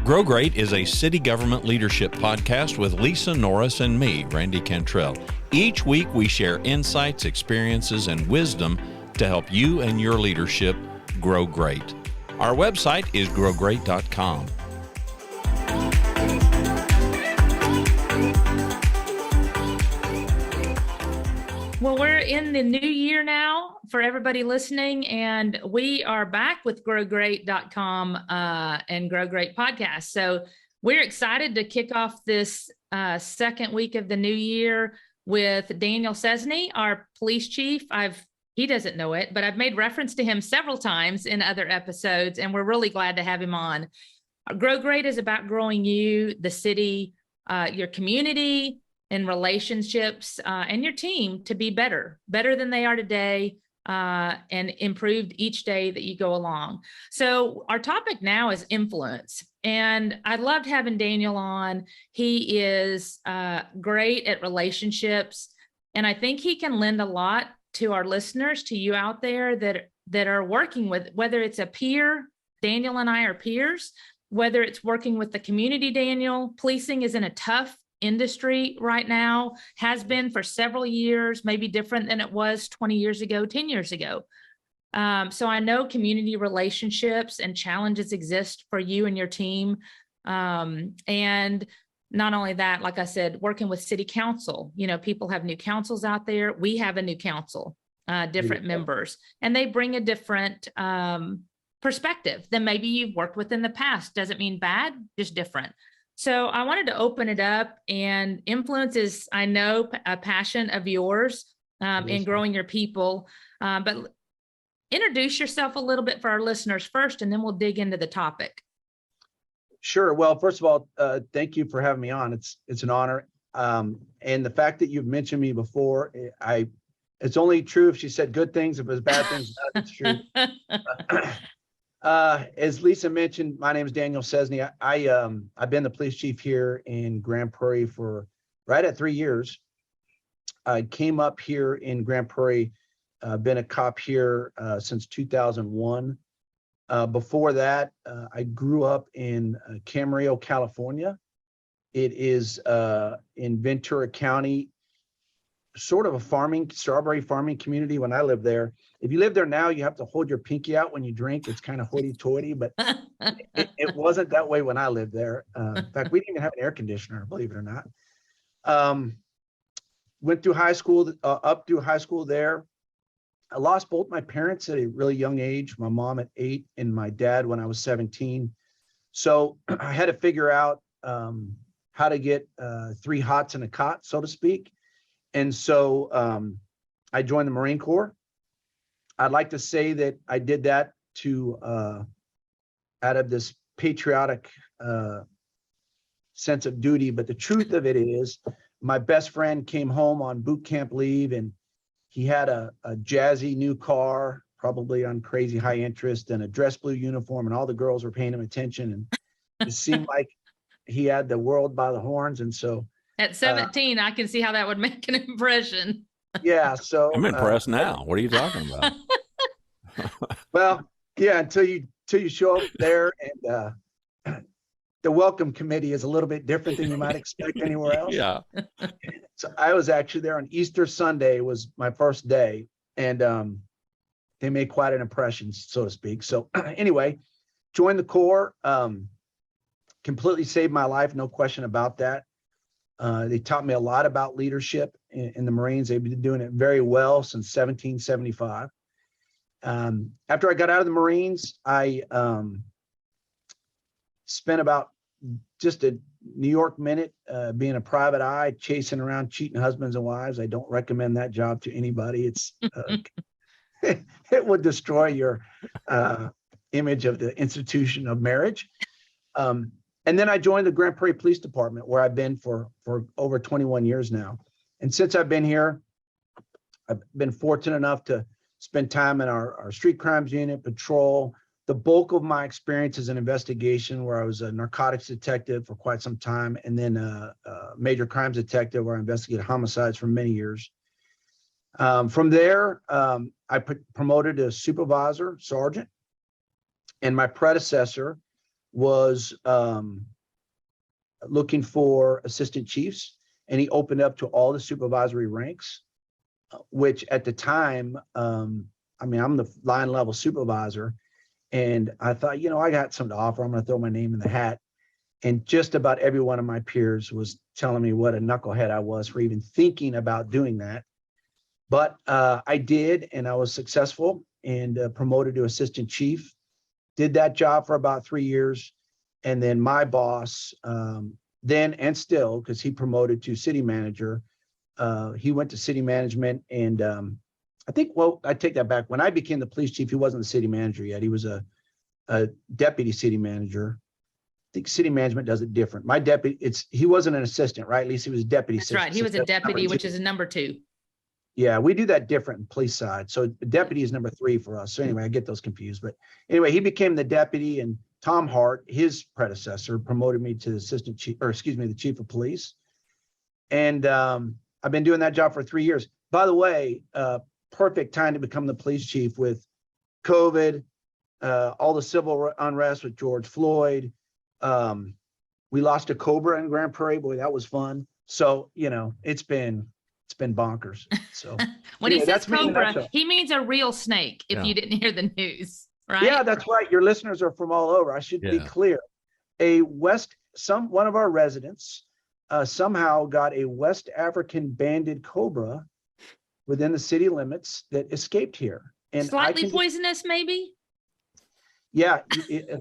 Grow Great is a city government leadership podcast with Lisa Norris and me, Randy Cantrell. Each week we share insights, experiences, and wisdom to help you and your leadership grow great. Our website is growgreat.com. Well, we're in the new year now for everybody listening, and we are back with growgreat.com and Grow Great podcast. So we're excited to kick off this second week of the new year with Daniel Scesney, our police chief. He doesn't know it, but I've made reference to him several times in other episodes, and we're really glad to have him on. Grow Great is about growing you, the city, your community, and relationships and your team to be better than they are today, and improved each day that you go along. So our topic now is influence. And I loved having Daniel on. He is great at relationships. And I think he can lend a lot to our listeners, to you out there that are working with, whether it's a peer, Daniel and I are peers, whether it's working with the community. Daniel, policing is in a tough industry right now, has been for several years, maybe different than it was 20 years ago, 10 years ago. So I know community relationships and challenges exist for you and your team. And not only that, like I said, working with city council, people have new councils out there. We have a new council, different members, and they bring a different perspective than maybe you've worked with in the past. Doesn't mean bad, just different. So I wanted to open it up, and influence is, I know, a passion of yours in growing your people. But introduce yourself a little bit for our listeners first, and then we'll dig into the topic. Sure. Well, first of all, thank you for having me on. It's an honor. And the fact that you've mentioned me before, it's only true if she said good things. If it was bad things, it's true. As Lisa mentioned, my name is Daniel Scesney. I've been the police chief here in Grand Prairie for right at 3 years. I came up here in Grand Prairie, been a cop here since 2001. Before that, I grew up in Camarillo, California. It is in Ventura County, sort of a strawberry farming community when I lived there. If you live there now, you have to hold your pinky out when you drink. It's kind of hoity-toity, but it wasn't that way when I lived there. In fact, we didn't even have an air conditioner, believe it or not. Went through high school, up through high school there. I lost both my parents at a really young age, my mom at 8 and my dad when I was 17. So I had to figure out how to get 3 hots in a cot, so to speak. And so I joined the Marine Corps. I'd like to say that I did that out of this patriotic sense of duty. But the truth of it is, my best friend came home on boot camp leave, and he had a jazzy new car, probably on crazy high interest, and a dress blue uniform, and all the girls were paying him attention. And it seemed like he had the world by the horns. And so at 17, I can see how that would make an impression. Yeah. So I'm impressed now. What are you talking about? Well, yeah, until you show up there, and the welcome committee is a little bit different than you might expect anywhere else. Yeah. So I was actually there on Easter Sunday was my first day, and they made quite an impression, so to speak. So anyway, joined the Corps, completely saved my life, no question about that. They taught me a lot about leadership in the Marines. They've been doing it very well since 1775. After I got out of the Marines, I spent about just a New York minute being a private eye, chasing around, cheating husbands and wives. I don't recommend that job to anybody. It's it would destroy your image of the institution of marriage. And then I joined the Grand Prairie Police Department, where I've been for over 21 years now. And since I've been here, I've been fortunate enough to spend time in our street crimes unit, patrol. The bulk of my experience is in investigation, where I was a narcotics detective for quite some time, and then a major crimes detective, where I investigated homicides for many years. From there, I promoted to supervisor, sergeant, and my predecessor was looking for assistant chiefs, and he opened up to all the supervisory ranks, which at the time, I mean, I'm the line level supervisor, and I thought, you know, I got something to offer. I'm going to throw my name in the hat. And just about every one of my peers was telling me what a knucklehead I was for even thinking about doing that. But I did, and I was successful and promoted to assistant chief. Did that job for about 3 years. And then my boss, then and still, because he promoted to city manager, he went to city management. And I think, well, I take that back. When I became the police chief, he wasn't the city manager yet. He was a deputy city manager. I think city management does it different. My deputy, he wasn't an assistant, right? At least he was a deputy. That's right. He was a deputy, which is a number 2. Yeah, we do that different in police side. So deputy is number 3 for us. So anyway, I get those confused. But anyway, he became the deputy, and Tom Hart, his predecessor, promoted me to the assistant chief, or excuse me, the chief of police. And I've been doing that job for 3 years. By the way, perfect time to become the police chief with COVID, all the civil unrest with George Floyd. We lost a Cobra in Grand Prairie. Boy, that was fun. So, you know, it's been bonkers. So when he says Cobra, he means a real snake, if you didn't hear the news, right? Yeah, that's right. Your listeners are from all over. I should be clear. One of our residents somehow got a West African banded cobra within the city limits that escaped here. And slightly poisonous, maybe? Yeah,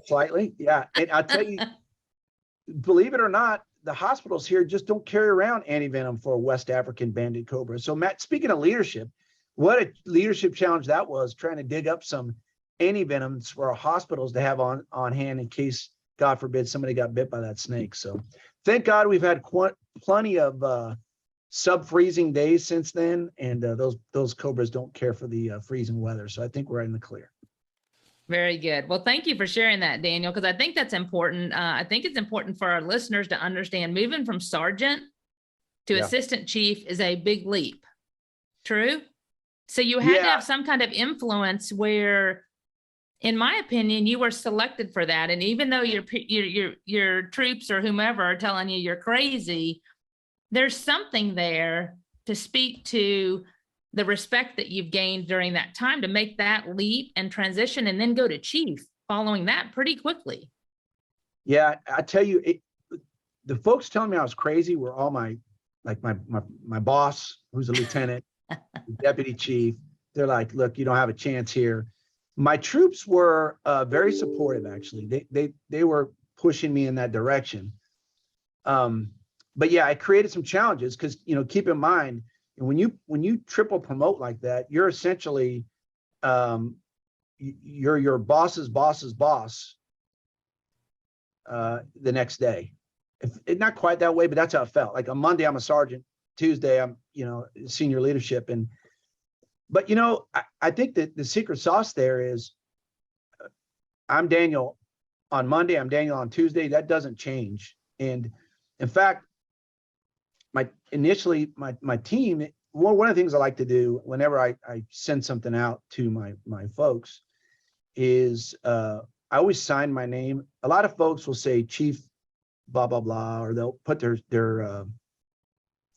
slightly. Yeah. And I'll tell you, believe it or not, the hospitals here just don't carry around antivenom for a West African banded cobra. So Matt, speaking of leadership, what a leadership challenge that was, trying to dig up some antivenoms for our hospitals to have on hand in case, God forbid, somebody got bit by that snake. So thank God we've had plenty of sub-freezing days since then. And those cobras don't care for the freezing weather. So I think we're in the clear. Very good. Well, thank you for sharing that, Daniel, because I think that's important. I think it's important for our listeners to understand moving from sergeant to assistant chief is a big leap. True? So you had to have some kind of influence where, in my opinion, you were selected for that. And even though your troops or whomever are telling you you're crazy, there's something there to speak to the respect that you've gained during that time to make that leap and transition and then go to chief following that pretty quickly. Yeah, I tell you, the folks telling me I was crazy were all my boss, who's a lieutenant, deputy chief. They're like, look, you don't have a chance here. My troops were very supportive, actually. They were pushing me in that direction. But yeah, I created some challenges because, you know, keep in mind, when you triple promote like that, you're essentially you're your boss's boss's boss the next day. It's not quite that way, but that's how it felt. Like on Monday, I'm a sergeant. Tuesday, I'm, you know, senior leadership. But you know, I think that the secret sauce there is I'm Daniel on Monday, I'm Daniel on Tuesday. That doesn't change. And in fact, my team, one of the things I like to do whenever I send something out to my folks is I always sign my name. A lot of folks will say Chief blah blah blah, or they'll put their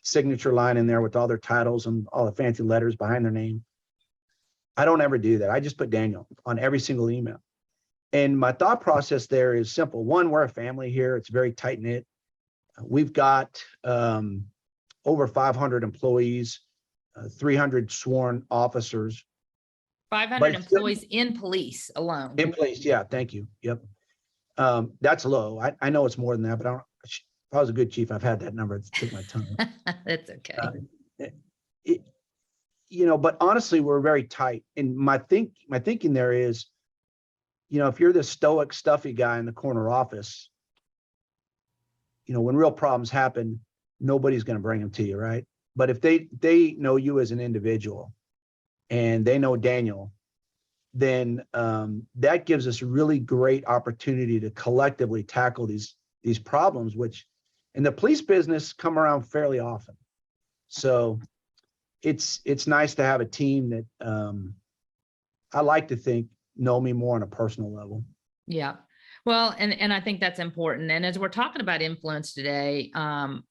signature line in there with all their titles and all the fancy letters behind their name. I don't ever do that. I just put Daniel on every single email. And my thought process there is simple. One, we're a family here. It's very tight knit. We've got over 500 employees, 300 sworn officers. 500 employees in police alone. In police, yeah, thank you. Yep. That's low. I know it's more than that, but if I was a good chief, I've had that number. It took my tongue. That's okay. You know, but honestly, we're very tight. And my thinking there is, you know, if you're the stoic, stuffy guy in the corner office, you know, when real problems happen, nobody's going to bring them to you, right? But if they know you as an individual and they know Daniel, then that gives us a really great opportunity to collectively tackle these problems, which in the police business come around fairly often. So it's nice to have a team that I like to think know me more on a personal level. Yeah. Well, and I think that's important. And as we're talking about influence today,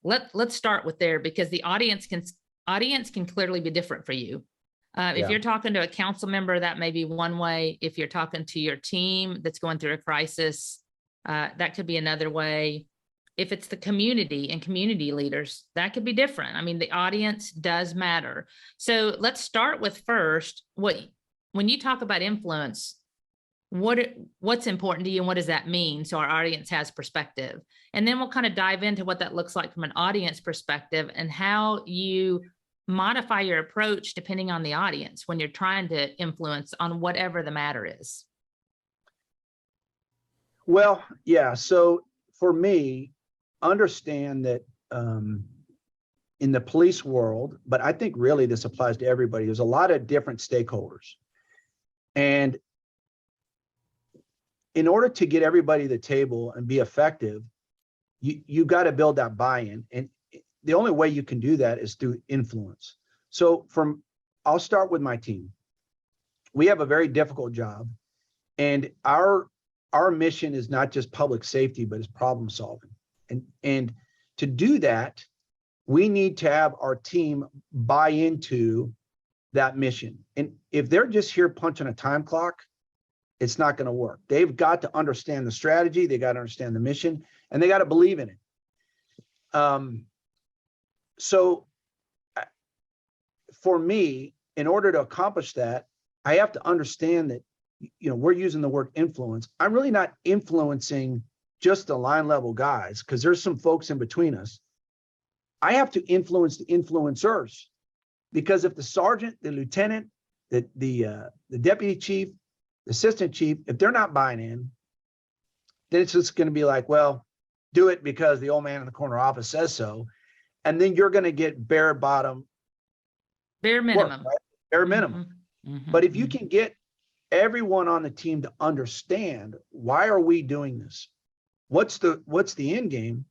let's start with there, because the audience can clearly be different for you. If you're talking to a council member, that may be one way. If you're talking to your team that's going through a crisis, that could be another way. If it's the community and community leaders, that could be different. I mean, the audience does matter. So let's start with first, when you talk about influence, what's important to you and what does that mean, so our audience has perspective, and then we'll kind of dive into what that looks like from an audience perspective and how you modify your approach depending on the audience when you're trying to influence on whatever the matter is. Well, yeah. So for me, understand that in the police world, but I think really this applies to everybody, there's a lot of different stakeholders. And in order to get everybody to the table and be effective, you got to build that buy-in. And the only way you can do that is through influence. So I'll start with my team. We have a very difficult job, and our mission is not just public safety, but it's problem solving. And to do that, we need to have our team buy into that mission. And if they're just here punching a time clock, it's not going to work. They've got to understand the strategy, they got to understand the mission, and they got to believe in it. So for me, in order to accomplish that, I have to understand that, we're using the word influence. I'm really not influencing just the line level guys, because there's some folks in between us. I have to influence the influencers, because if the sergeant, the lieutenant, the deputy chief, the assistant chief, if they're not buying in, then it's just going to be like, well, do it because the old man in the corner office says so. And then you're going to get bare minimum. Work, right? Bare minimum. Mm-hmm. But if you can get everyone on the team to understand, why are we doing this? What's the end game?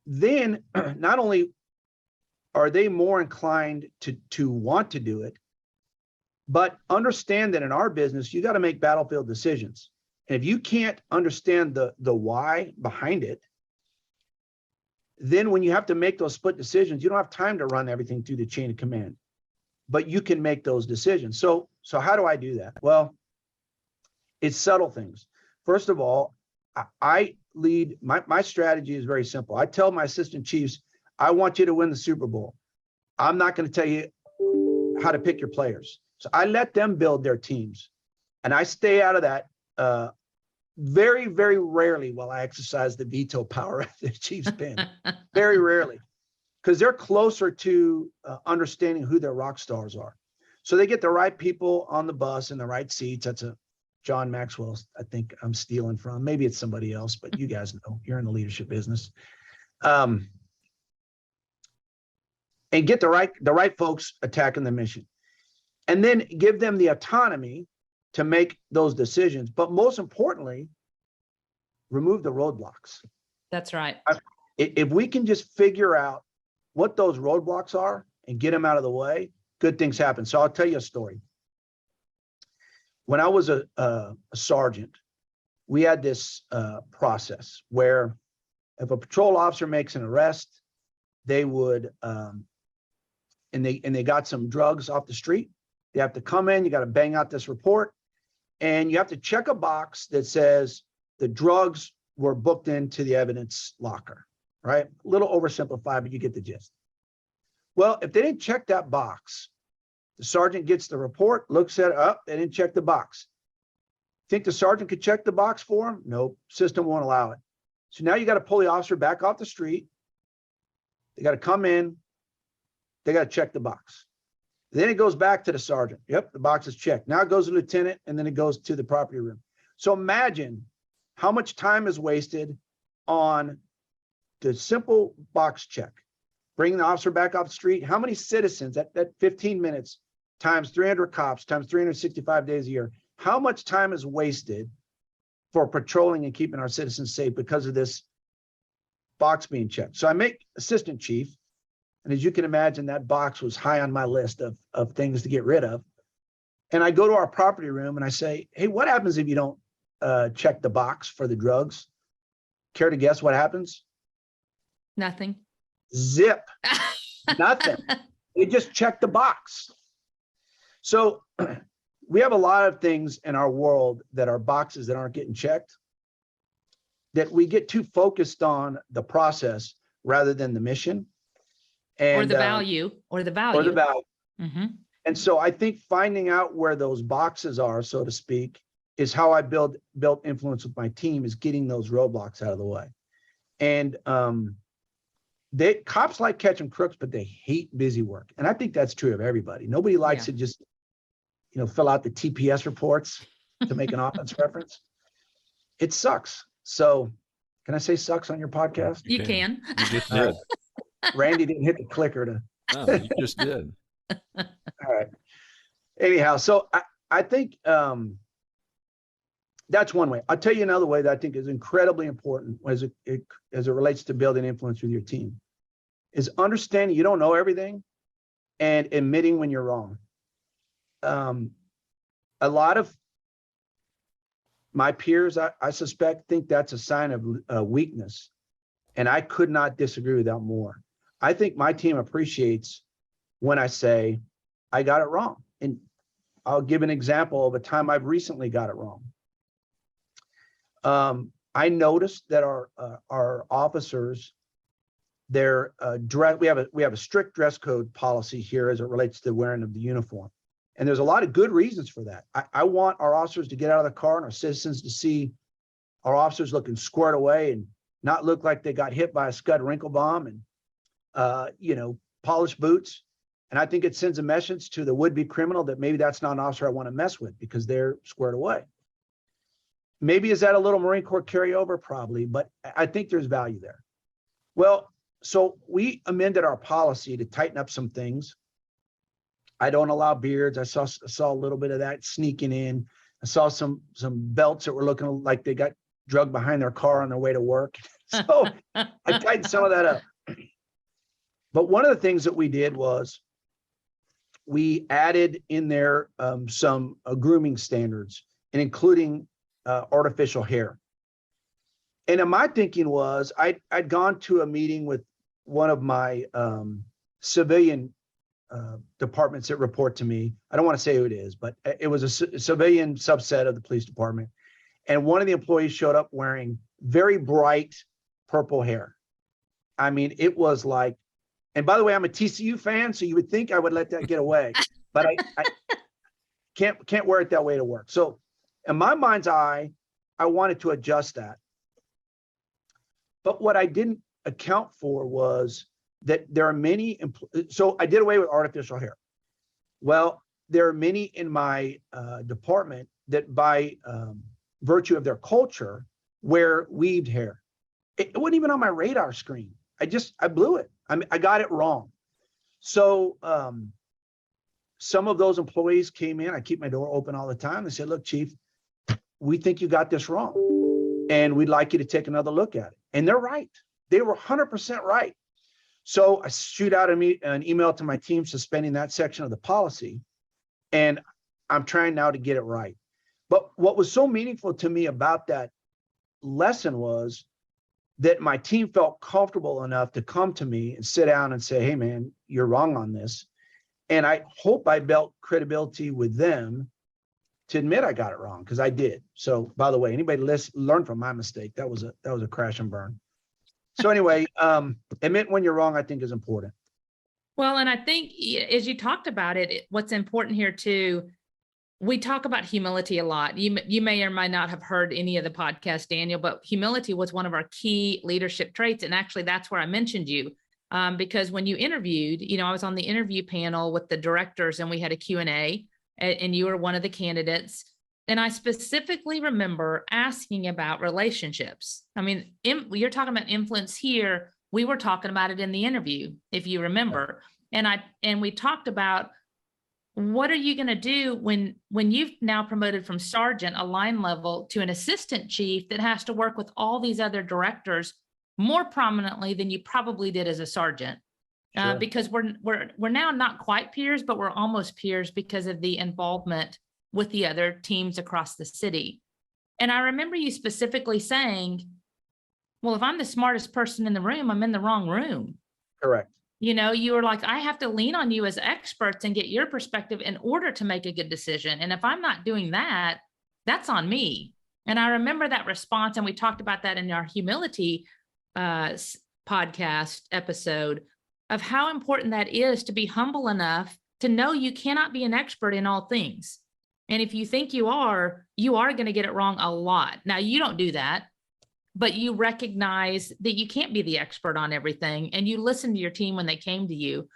Then not only are they more inclined to want to do it, but understand that in our business, you got to make battlefield decisions. And if you can't understand the why behind it, then when you have to make those split decisions, you don't have time to run everything through the chain of command, but you can make those decisions. So how do I do that? Well, it's subtle things. First of all, I lead, my strategy is very simple. I tell my assistant chiefs, I want you to win the Super Bowl. I'm not going to tell you how to pick your players. So I let them build their teams, and I stay out of that. Very, very rarely will I exercise the veto power of the Chiefs pen. Very rarely, because they're closer to understanding who their rock stars are. So they get the right people on the bus in the right seats. That's a John Maxwell, I think I'm stealing from. Maybe it's somebody else, but you guys know, you're in the leadership business. And get the right folks attacking the mission. And then give them the autonomy to make those decisions. But most importantly, remove the roadblocks. That's right. If we can just figure out what those roadblocks are and get them out of the way, good things happen. So I'll tell you a story. When I was a sergeant, we had this process where if a patrol officer makes an arrest, they would, and they got some drugs off the street, they have to come in, you got to bang out this report, and you have to check a box that says the drugs were booked into the evidence locker, right? A little oversimplified, but you get the gist. Well, if they didn't check that box, the sergeant gets the report, looks at it, oh, they didn't check the box. Think the sergeant could check the box for him? Nope, system won't allow it. So now you got to pull the officer back off the street. They got to come in, they got to check the box. Then it goes back to the sergeant. Yep, the box is checked. Now it goes to the lieutenant, and then it goes to the property room. So imagine how much time is wasted on the simple box check, bringing the officer back off the street. How many citizens, that 15 minutes times 300 cops times 365 days a year, how much time is wasted for patrolling and keeping our citizens safe because of this box being checked? So I make assistant chief, and as you can imagine, that box was high on my list of things to get rid of. And I go to our property room and I say, hey, what happens if you don't check the box for the drugs. Care to guess what happens? Nothing. Zip. Nothing. They just check the box. So we have a lot of things in our world that are boxes that aren't getting checked, that we get too focused on the process rather than the mission. And, or the value. Or the value. Mm-hmm. And so I think finding out where those boxes are, so to speak, is how I built influence with my team, is getting those roadblocks out of the way. And cops like catching crooks, but they hate busy work. And I think that's true of everybody. Nobody likes to just, fill out the TPS reports to make an offense reference. It sucks. So can I say sucks on your podcast? You can. You just did. Randy didn't hit the clicker to. No, you just did. All right. Anyhow, so I think that's one way. I'll tell you another way that I think is incredibly important as it relates to building influence with your team, is understanding you don't know everything and admitting when you're wrong. A lot of my peers, I suspect, think that's a sign of weakness. And I could not disagree with that more. I think my team appreciates when I say, I got it wrong. And I'll give an example of a time I've recently got it wrong. I noticed that our officers, their dress, we have a strict dress code policy here as it relates to the wearing of the uniform. And there's a lot of good reasons for that. I want our officers to get out of the car and our citizens to see our officers looking squared away and not look like they got hit by a Scud wrinkle bomb and, polished boots. And I think it sends a message to the would-be criminal that maybe that's not an officer I want to mess with because they're squared away. Maybe is that a little Marine Corps carryover? Probably, but I think there's value there. Well, so we amended our policy to tighten up some things. I don't allow beards. I saw a little bit of that sneaking in. I saw some belts that were looking like they got drugged behind their car on their way to work. So I tightened some of that up. But one of the things that we did was we added in there some grooming standards, and including artificial hair. And my thinking was I'd gone to a meeting with one of my civilian departments that report to me. I don't want to say who it is, but it was a civilian subset of the police department. And one of the employees showed up wearing very bright purple hair. I mean, it was like, and by the way, I'm a TCU fan, so you would think I would let that get away, but I can't wear it that way to work. So in my mind's eye, I wanted to adjust that. But what I didn't account for was that there are many, so I did away with artificial hair. Well, there are many in my department that by virtue of their culture wear weaved hair. It wasn't even on my radar screen. I blew it. I got it wrong. So some of those employees came in. I keep my door open all the time. They said, look, Chief, we think you got this wrong, and we'd like you to take another look at it. And they're right. They were 100% right. So I shoot out an email to my team suspending that section of the policy, and I'm trying now to get it right. But what was so meaningful to me about that lesson was that my team felt comfortable enough to come to me and sit down and say, hey, man, you're wrong on this. And I hope I built credibility with them to admit I got it wrong, because I did. So by the way, anybody learn from my mistake. That was a crash and burn. So anyway, admit when you're wrong, I think, is important. Well, and I think as you talked about it, what's important here too, we talk about humility a lot. You may or may not have heard any of the podcast, Daniel, but humility was one of our key leadership traits. And actually, that's where I mentioned you, because when you interviewed, I was on the interview panel with the directors, and we had a Q&A, and you were one of the candidates. And I specifically remember asking about relationships. I mean, you're talking about influence here. We were talking about it in the interview, if you remember. And we talked about, what are you going to do when you've now promoted from sergeant, a line level, to an assistant chief that has to work with all these other directors more prominently than you probably did as a sergeant? Sure. Because we're now not quite peers, but we're almost peers because of the involvement with the other teams across the city. And I remember you specifically saying, well, if I'm the smartest person in the room, I'm in the wrong room. Correct. You were like, I have to lean on you as experts and get your perspective in order to make a good decision. And if I'm not doing that, that's on me. And I remember that response. And we talked about that in our humility podcast episode of how important that is to be humble enough to know you cannot be an expert in all things. And if you think you are going to get it wrong a lot. Now, you don't do that, but you recognize that you can't be the expert on everything, and you listen to your team when they came to you.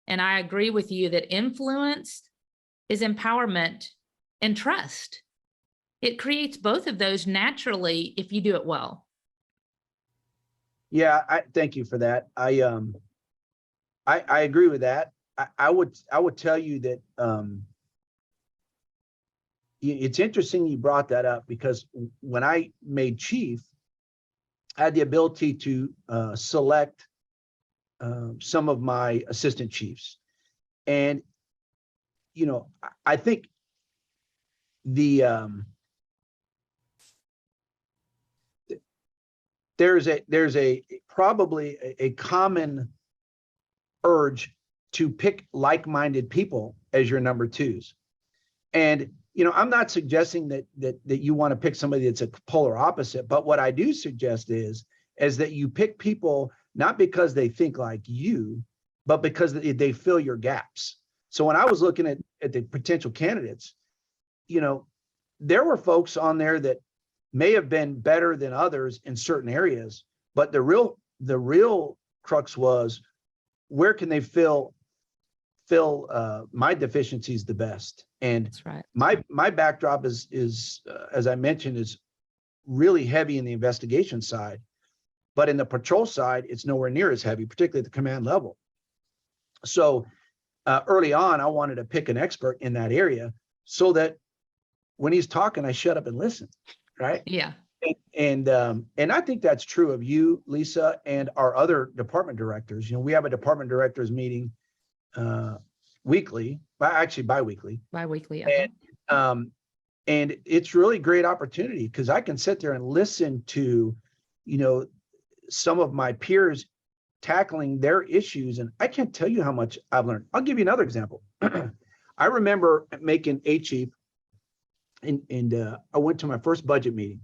And I agree with you that influence is empowerment and trust. It creates both of those naturally if you do it well. Yeah, I thank you for that. I agree with that. I would tell you that it's interesting you brought that up, because when I made chief, I had the ability to select some of my assistant chiefs. And, I think there's probably a common urge to pick like-minded people as your number twos. And I'm not suggesting that you want to pick somebody that's a polar opposite, but what I do suggest is that you pick people not because they think like you, but because they fill your gaps. So when I was looking at the potential candidates, there were folks on there that may have been better than others in certain areas, but the real crux was, where can they fill my deficiencies the best? And that's right. My backdrop is as I mentioned, is really heavy in the investigation side, but in the patrol side, it's nowhere near as heavy, particularly at the command level. So early on, I wanted to pick an expert in that area so that when he's talking, I shut up and listen. Right. Yeah. And I think that's true of you, Lisa, and our other department directors. We have a department directors meeting weekly, actually bi-weekly. Yeah. And it's really great opportunity, because I can sit there and listen to, some of my peers tackling their issues, and I can't tell you how much I've learned. I'll give you another example. I remember making a chief, and I went to my first budget meeting.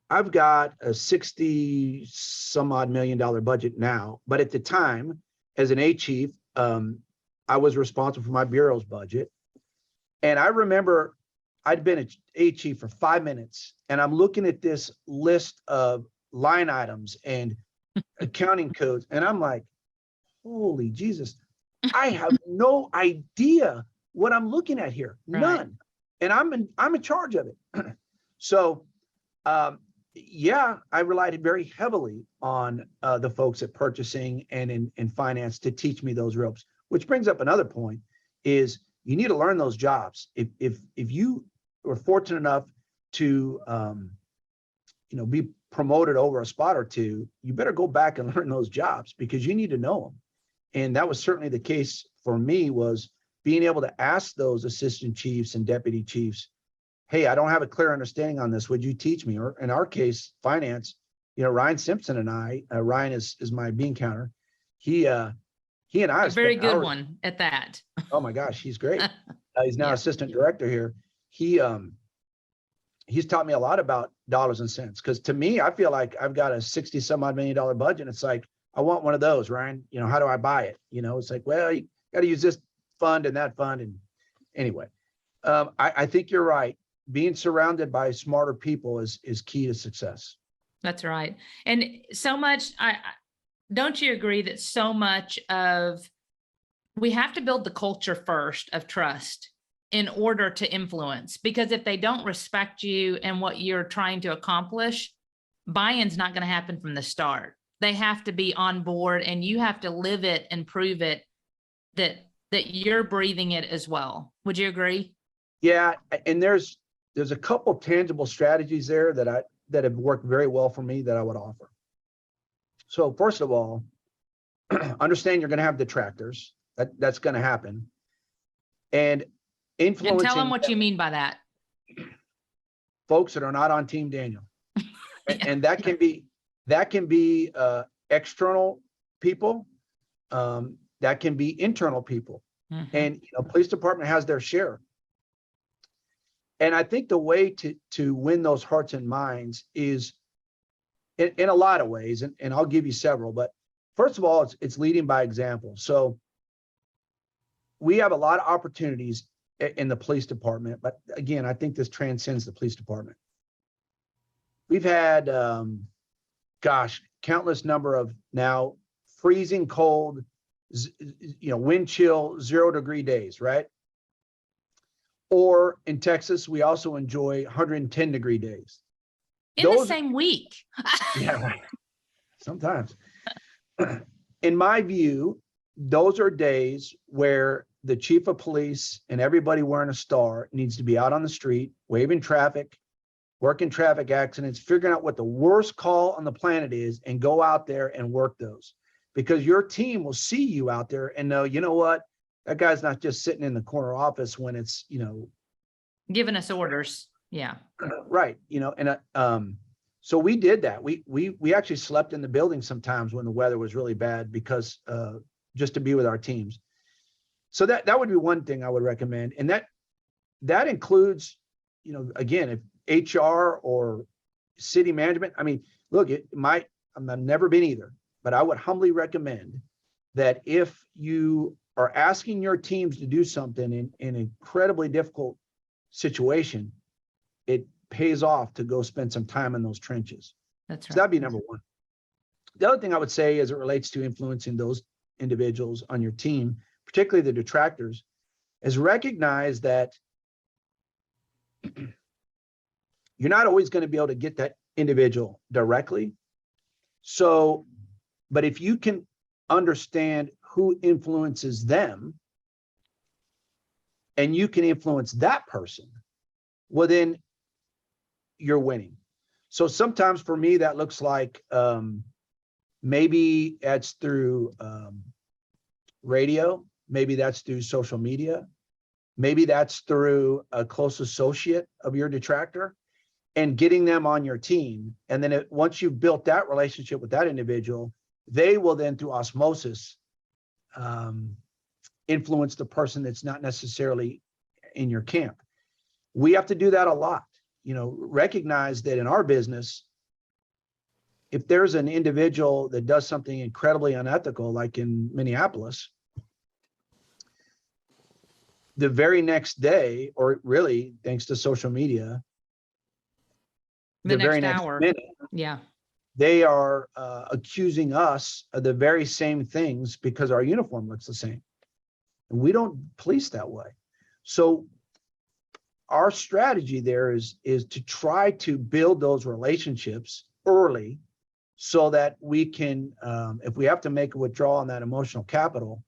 I've got a 60 some odd $1 million budget now, but at the time, as an A chief, I was responsible for my bureau's budget. And I remember I'd been an A chief for 5 minutes, and I'm looking at this list of line items and accounting codes, and I'm like, holy Jesus, I have no idea what I'm looking at here. None. Right. And I'm in charge of it. So, yeah, I relied very heavily on the folks at purchasing and in finance to teach me those ropes. Which brings up another point: is you need to learn those jobs. If you were fortunate enough to be promoted over a spot or two, you better go back and learn those jobs, because you need to know them. And that was certainly the case for me, was being able to ask those assistant chiefs and deputy chiefs, hey, I don't have a clear understanding on this. Would you teach me? Or in our case, finance, Ryan Simpson and I, Ryan is my bean counter. He and I, a very good one at that. Oh my gosh, he's great. He's now assistant director here. He's taught me a lot about dollars and cents, because to me, I feel like I've got a 60 some odd $1 million budget. And it's like, I want one of those, Ryan. How do I buy it? It's like, well, you got to use this fund and that fund. And anyway, I think you're right. Being surrounded by smarter people is key to success. That's right. And so much, don't you agree that so much of, we have to build the culture first of trust in order to influence, because if they don't respect you and what you're trying to accomplish, buy-in's not going to happen from the start. They have to be on board, and you have to live it and prove it that you're breathing it as well. Would you agree? Yeah. And there's a couple tangible strategies there that have worked very well for me that I would offer. So first of all, understand you're going to have detractors. That's going to happen. And influencing. And tell them what you mean by that. folks that are not on Team Daniel. And that can be external people. That can be internal people. Mm-hmm. And police department has their share. And I think the way to win those hearts and minds is in a lot of ways, and I'll give you several, but first of all, it's leading by example. So we have a lot of opportunities in the police department, but again, I think this transcends the police department. We've had, countless number of now freezing cold, wind chill, 0-degree days, right? Or in Texas, we also enjoy 110-degree days. In the same week. Yeah, right. Sometimes. In my view, those are days where the chief of police and everybody wearing a star needs to be out on the street, waving traffic, working traffic accidents, figuring out what the worst call on the planet is, and go out there and work those. Because your team will see you out there and know, you know what, that guy's not just sitting in the corner office when it's, giving us orders. Yeah. Right. So we did that. We actually slept in the building sometimes when the weather was really bad because just to be with our teams. So that would be one thing I would recommend. And that includes, again, if HR or city management, I mean, look, I've never been either, but I would humbly recommend that if you are asking your teams to do something in an incredibly difficult situation, it pays off to go spend some time in those trenches. That's right. So that'd be number one. The other thing I would say as it relates to influencing those individuals on your team, particularly the detractors, is recognize that you're not always going to be able to get that individual directly. So, but if you can understand who influences them and you can influence that person, well, then you're winning. So sometimes for me, that looks like maybe that's through radio, maybe that's through social media, maybe that's through a close associate of your detractor and getting them on your team. And then once you've built that relationship with that individual, they will then through osmosis influence the person that's not necessarily in your camp. We have to do that a lot. Recognize that in our business, if there's an individual that does something incredibly unethical, like in Minneapolis, the very next day, or really thanks to social media, the very next hour. minute, yeah, they are accusing us of the very same things because our uniform looks the same. And we don't police that way. So our strategy there is to try to build those relationships early so that we can, if we have to make a withdrawal on that emotional capital,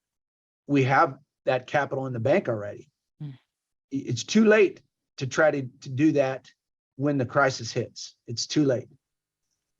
we have that capital in the bank already. It's too late to try to do that when the crisis hits. It's too late.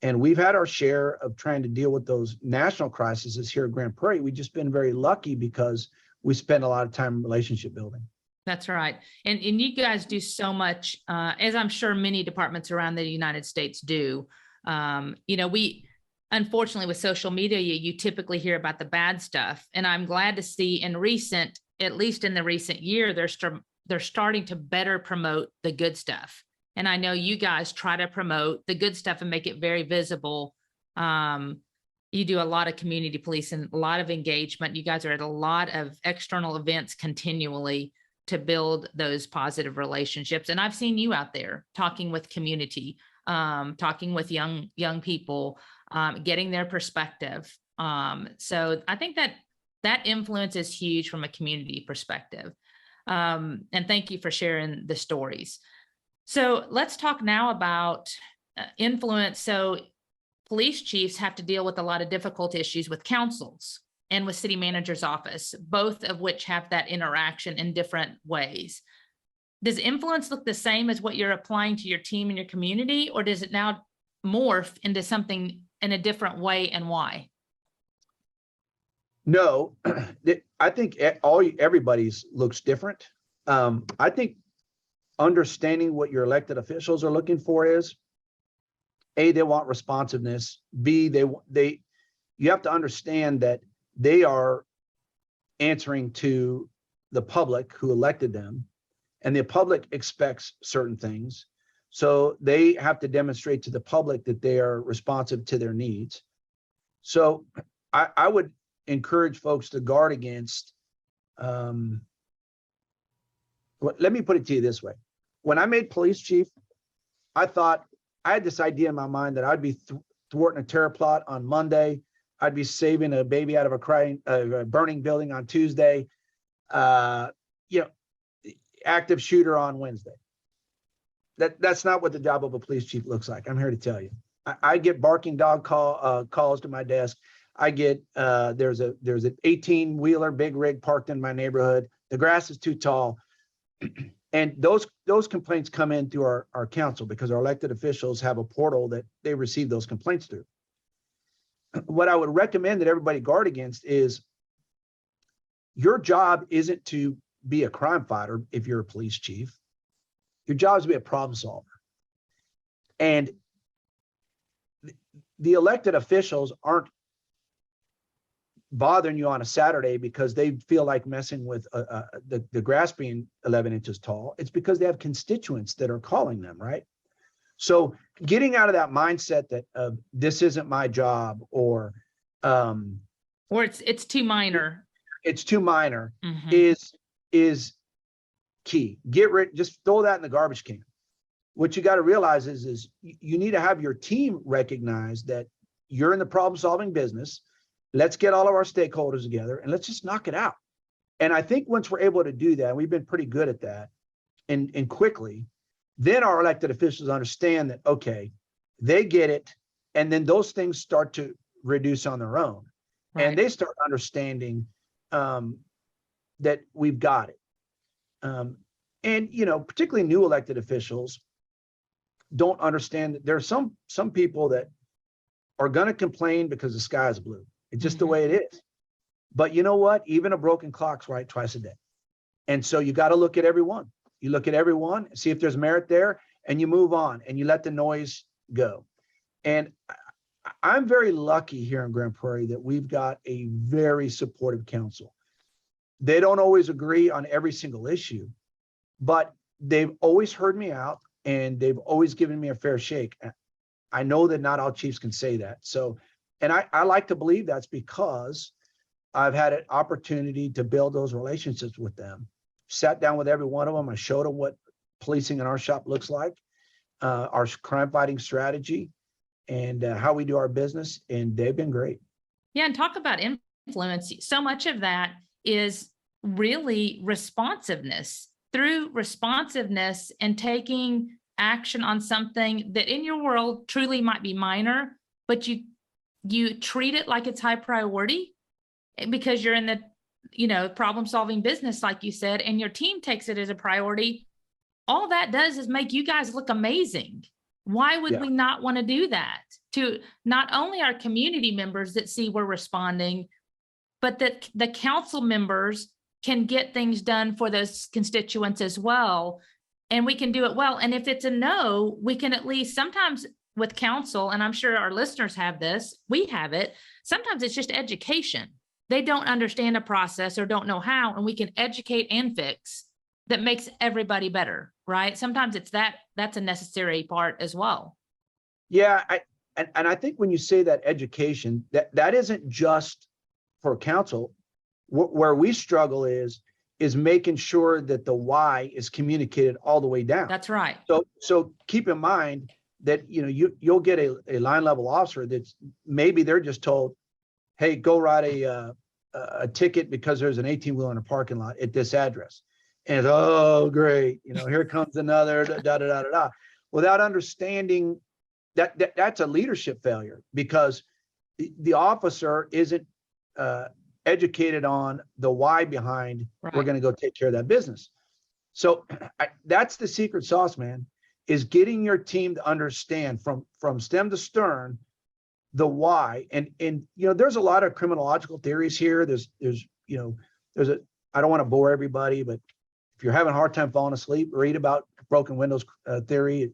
And we've had our share of trying to deal with those national crises here at Grand Prairie. We've just been very lucky because we spend a lot of time in relationship building. That's right. And you guys do so much, as I'm sure many departments around the United States do. We, unfortunately, with social media, you typically hear about the bad stuff. And I'm glad to see at least in the recent year, they're starting to better promote the good stuff. And I know you guys try to promote the good stuff and make it very visible. You do a lot of community policing, a lot of engagement. You guys are at a lot of external events continually to build those positive relationships. And I've seen you out there talking with community, talking with young people, getting their perspective. So I think that influence is huge from a community perspective. And thank you for sharing the stories. So let's talk now about influence. So police chiefs have to deal with a lot of difficult issues with councils and with city manager's office, both of which have that interaction in different ways. Does influence look the same as what you're applying to your team and your community, or does it now morph into something in a different way, and why? No, I think everybody's looks different. I think understanding what your elected officials are looking for is, A, they want responsiveness. B, you have to understand that they are answering to the public who elected them, and the public expects certain things. So they have to demonstrate to the public that they are responsive to their needs. So I would encourage folks to guard against, let me put it to you this way. When I made police chief, I thought, I had this idea in my mind that I'd be thwarting a terror plot on Monday. I'd be saving a baby out of a burning building on Tuesday. Active shooter on Wednesday. That's not what the job of a police chief looks like. I'm here to tell you. I get barking dog calls to my desk. I get there's an 18-wheeler big rig parked in my neighborhood. The grass is too tall. And those complaints come in through our council, because our elected officials have a portal that they receive those complaints through. What I would recommend that everybody guard against is, your job isn't to be a crime fighter if you're a police chief. Your job is to be a problem solver. And the elected officials aren't bothering you on a Saturday because they feel like messing with the grass being 11 inches tall. It's because they have constituents that are calling them, right? So getting out of that mindset that this isn't my job, or it's too minor. It's too minor, is key. Just throw that in the garbage can. What you got to realize is you need to have your team recognize that you're in the problem solving business. Let's get all of our stakeholders together and let's just knock it out. And I think once we're able to do that, we've been pretty good at that, and quickly, then our elected officials understand that, okay, they get it. And then those things start to reduce on their own. Right. And they start understanding that we've got it. And, particularly new elected officials don't understand that there are some people that are going to complain because the sky is blue. It's just the way it is. But you know what? Even a broken clock's right twice a day. And so you got to look at everyone. You look at everyone, see if there's merit there, and you move on and you let the noise go. And I'm very lucky here in Grand Prairie that we've got a very supportive council. They don't always agree on every single issue, but they've always heard me out and they've always given me a fair shake. I know that not all chiefs can say that. So, and I like to believe that's because I've had an opportunity to build those relationships with them. Sat down with every one of them. I showed them what policing in our shop looks like, our crime fighting strategy, and how we do our business. And they've been great. Yeah. And talk about influence. So much of that is really responsiveness. Through responsiveness and taking action on something that in your world truly might be minor, but you treat it like it's high priority because you're in the problem solving business, like you said, and your team takes it as a priority. All that does is make you guys look amazing. Why would we not want to do that to not only our community members that see we're responding, but that the council members can get things done for those constituents as well. And we can do it well. And if it's a no, we can at least sometimes with council, and I'm sure our listeners have this, we have it. Sometimes it's just education. They don't understand a process or don't know how, and we can educate and fix that makes everybody better, right? Sometimes it's that's a necessary part as well. Yeah. I think when you say that education, that isn't just for council. Where we struggle is making sure that the why is communicated all the way down. That's right. So keep in mind that you'll get a line level officer that's maybe they're just told, hey, go write a ticket because there's an 18-wheeler in a parking lot at this address. And it's, oh, great. Here comes another da. Without understanding that's a leadership failure, because the officer isn't educated on the why behind we're going to go take care of that business. So that's the secret sauce, man, is getting your team to understand from stem to stern the why. And there's a lot of criminological theories here. There's I don't want to bore everybody, but if you're having a hard time falling asleep, read about broken windows theory.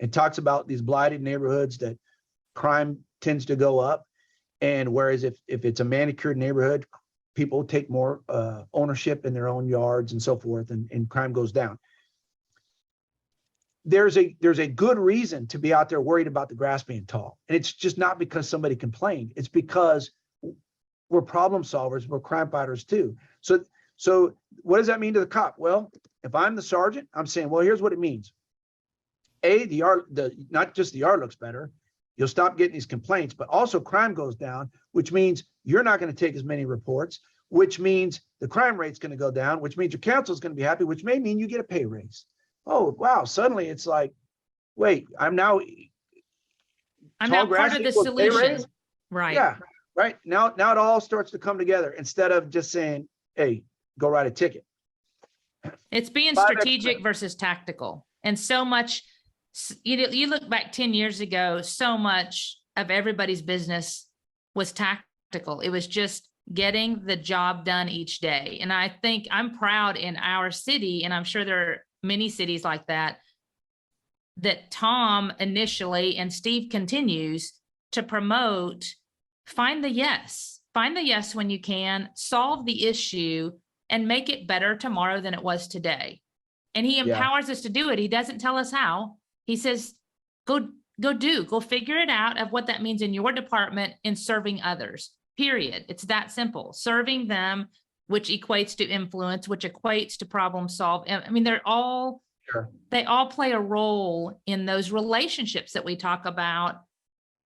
It talks about these blighted neighborhoods that crime tends to go up. And whereas if it's a manicured neighborhood, people take more ownership in their own yards and so forth, and crime goes down. There's a good reason to be out there worried about the grass being tall. And it's just not because somebody complained. It's because we're problem solvers, we're crime fighters too. So what does that mean to the cop? Well, if I'm the sergeant, I'm saying, well, here's what it means. A, not just the yard looks better, you'll stop getting these complaints, but also crime goes down, which means you're not going to take as many reports, which means the crime rate's going to go down, which means your counsel's going to be happy, which may mean you get a pay raise. Oh, wow. Suddenly it's like, wait, I'm now part of the solution. Right. Yeah. Right. Now it all starts to come together instead of just saying, hey, go write a ticket. It's being strategic versus tactical. And so much, you look back 10 years ago, so much of everybody's business was tactical. It was just getting the job done each day. And I think I'm proud in our city, and I'm sure there are many cities like that, that Tom initially and Steve continues to promote, find the yes when you can, solve the issue, and make it better tomorrow than it was today. And he empowers us to do it. He doesn't tell us how. He says, go figure it out of what that means in your department in serving others, period. It's that simple. Serving them, which equates to influence, which equates to problem solve. I mean, they all play a role in those relationships that we talk about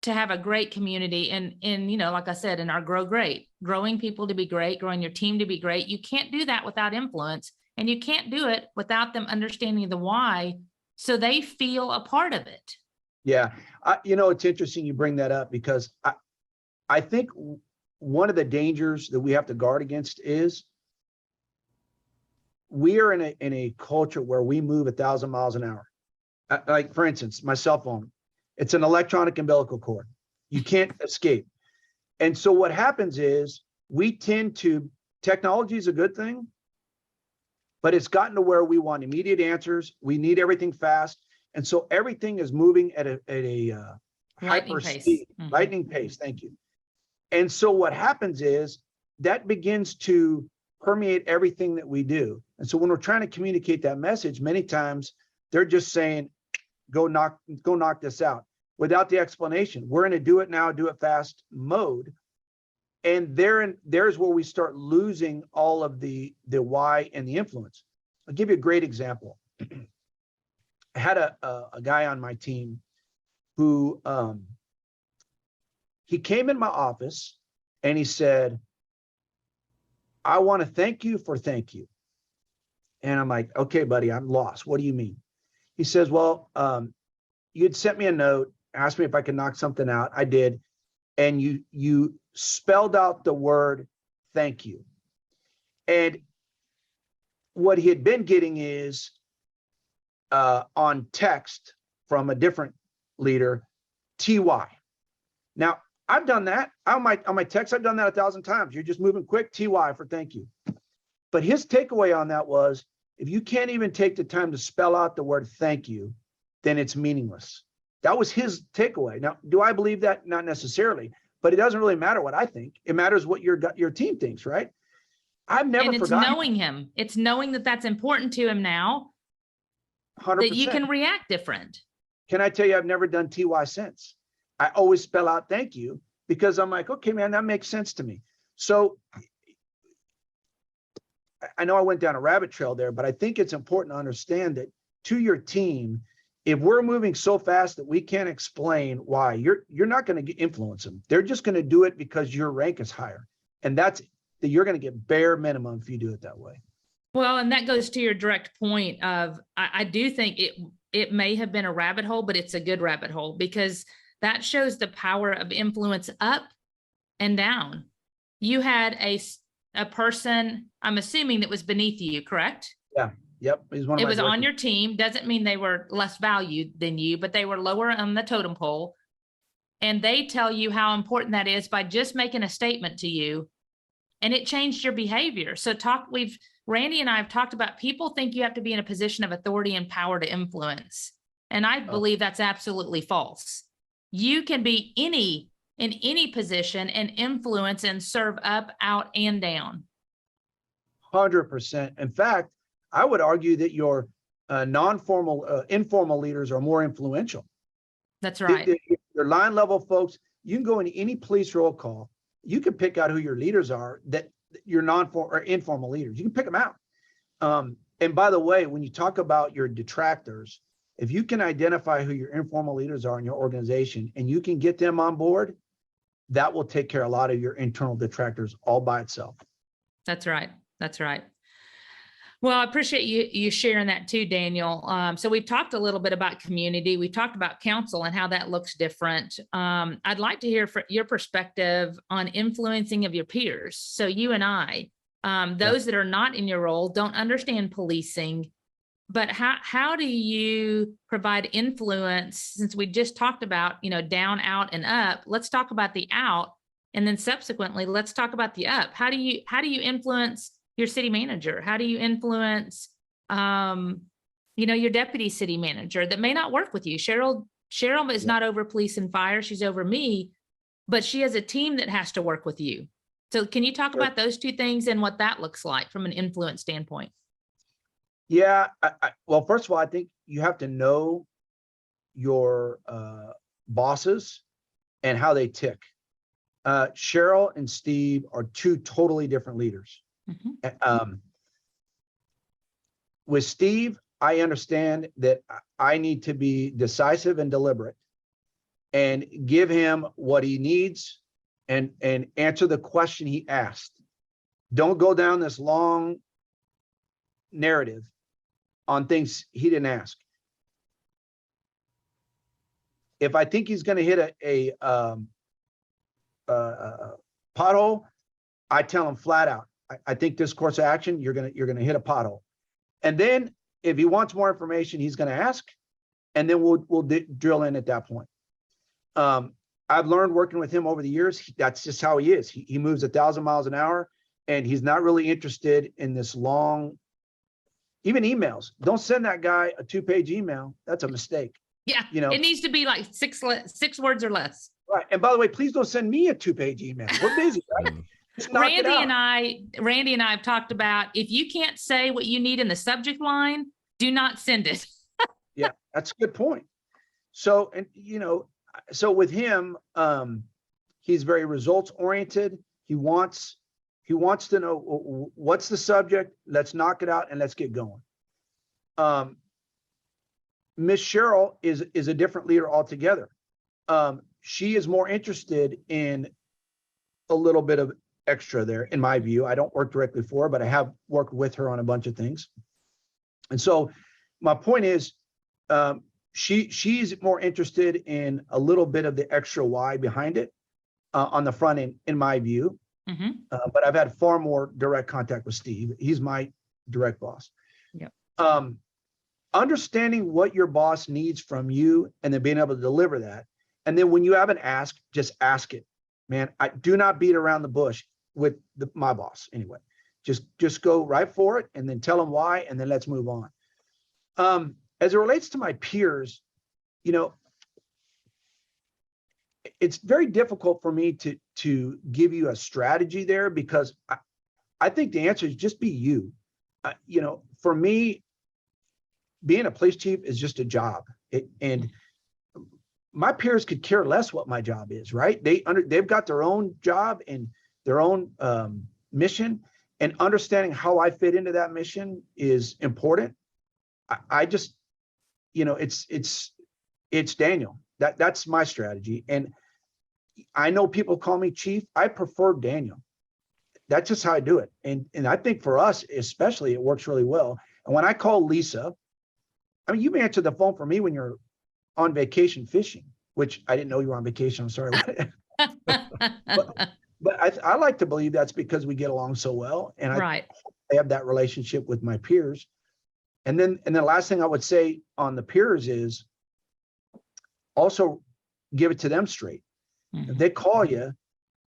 to have a great community. And like I said, in our Grow Great, growing people to be great, growing your team to be great. You can't do that without influence, and you can't do it without them understanding the why, so they feel a part of it. Yeah. It's interesting you bring that up, because I think one of the dangers that we have to guard against is we are in a culture where we move 1,000 miles an hour. Like, for instance, my cell phone, it's an electronic umbilical cord. You can't escape. And so what happens is we tend to, technology is a good thing, but it's gotten to where we want immediate answers. We need everything fast. And so everything is moving at a hyper speed, lightning pace. Thank you. And so what happens is that begins to permeate everything that we do. And so when we're trying to communicate that message, many times they're just saying, go knock this out, without the explanation. We're in a do it now, do it fast mode. And there's where we start losing all of the why and the influence. I'll give you a great example. I had a guy on my team who he came in my office and he said, I want to thank you for thank you. And I'm like, okay, buddy, I'm lost. What do you mean? He says, well, you'd sent me a note, asked me if I could knock something out. I did. And you spelled out the word thank you. And what he had been getting is on text from a different leader, TY. Now, I've done that on my text. I've done that 1,000 times. You're just moving quick, TY for thank you. But his takeaway on that was, if you can't even take the time to spell out the word thank you, then it's meaningless. That was his takeaway. Now, do I believe that? Not necessarily, but it doesn't really matter what I think. It matters what your team thinks, right? I've never forgotten. And it's knowing him. It's knowing that that's important to him now. 100%. That you can react different. Can I tell you, I've never done TY since. I always spell out thank you, because I'm like, okay, man, that makes sense to me. So I know I went down a rabbit trail there, but I think it's important to understand that to your team, if we're moving so fast that we can't explain why, you're not going to influence them. They're just going to do it because your rank is higher. And that's that you're going to get bare minimum if you do it that way. Well, and that goes to your direct point of, I do think it may have been a rabbit hole, but it's a good rabbit hole, because that shows the power of influence up and down. You had a person, I'm assuming, that was beneath you, correct? Yeah. Yep. It was on your team. Doesn't mean they were less valued than you, but they were lower on the totem pole. And they tell you how important that is by just making a statement to you. And it changed your behavior. So Randy and I have talked about people think you have to be in a position of authority and power to influence. And I believe that's absolutely false. You can be in any position and influence and serve up, out, and down. 100%. In fact, I would argue that your non-formal, informal leaders are more influential. That's right. Your line level folks, you can go into any police roll call. You can pick out who your leaders are, that your non-formal or informal leaders. You can pick them out. And by the way, when you talk about your detractors, if you can identify who your informal leaders are in your organization and you can get them on board, that will take care of a lot of your internal detractors all by itself. That's right. That's right. Well, I appreciate you sharing that too, Daniel. So we've talked a little bit about community. We've talked about council and how that looks different. I'd like to hear your perspective on influencing of your peers. So you and I, those that are not in your role, don't understand policing, but how do you provide influence? Since we just talked about, down, out, and up, let's talk about the out. And then subsequently, let's talk about the up. How do you influence your city manager? How do you influence, your deputy city manager that may not work with you? Cheryl is not over police and fire. She's over me, but she has a team that has to work with you. So can you talk about those two things and what that looks like from an influence standpoint? Yeah. Well, first of all, I think you have to know your bosses and how they tick. Cheryl and Steve are two totally different leaders. Mm-hmm. With Steve, I understand that I need to be decisive and deliberate and give him what he needs and answer the question he asked. Don't go down this long narrative on things he didn't ask. If I think he's going to hit a pothole, I tell him flat out, I think this course of action, you're gonna hit a pothole. And then if he wants more information, he's gonna ask, and then we'll drill in at that point. I've learned working with him over the years, that's just how he is. He moves 1,000 miles an hour, and he's not really interested in this long, even emails. Don't send that guy a 2-page email. That's a mistake. Yeah, it needs to be like six words or less. Right. And by the way, please don't send me a 2-page email. We're busy, right? Randy and I have talked about, if you can't say what you need in the subject line, do not send it. Yeah, that's a good point. So, and so with him, he's very results oriented. He wants to know what's the subject. Let's knock it out and let's get going. Miss Cheryl is a different leader altogether. She is more interested in a little bit of extra there, in my view. I don't work directly for her, but I have worked with her on a bunch of things. And so my point is, she's more interested in a little bit of the extra why behind it on the front end, in my view. Mm-hmm. But I've had far more direct contact with Steve. He's my direct boss. Yep. Understanding what your boss needs from you and then being able to deliver that. And then when you have an ask, just ask it. Man, I do not beat around the bush with my boss anyway. Just go right for it and then tell them why, and then let's move on. As it relates to my peers, it's very difficult for me to give you a strategy there, because I think the answer is just be you. For me, being a police chief is just a job. And my peers could care less what my job is, right? They've got their own job and their own mission, and understanding how I fit into that mission is important. I just, it's Daniel. That's my strategy. And I know people call me chief. I prefer Daniel. That's just how I do it. And I think for us, especially, it works really well. And when I call Lisa, I mean, you may answer the phone for me when you're on vacation fishing, which I didn't know you were on vacation. I'm sorry. but I like to believe that's because we get along so well. And I have that relationship with my peers. And then the last thing I would say on the peers is also give it to them straight. Mm-hmm. If they call you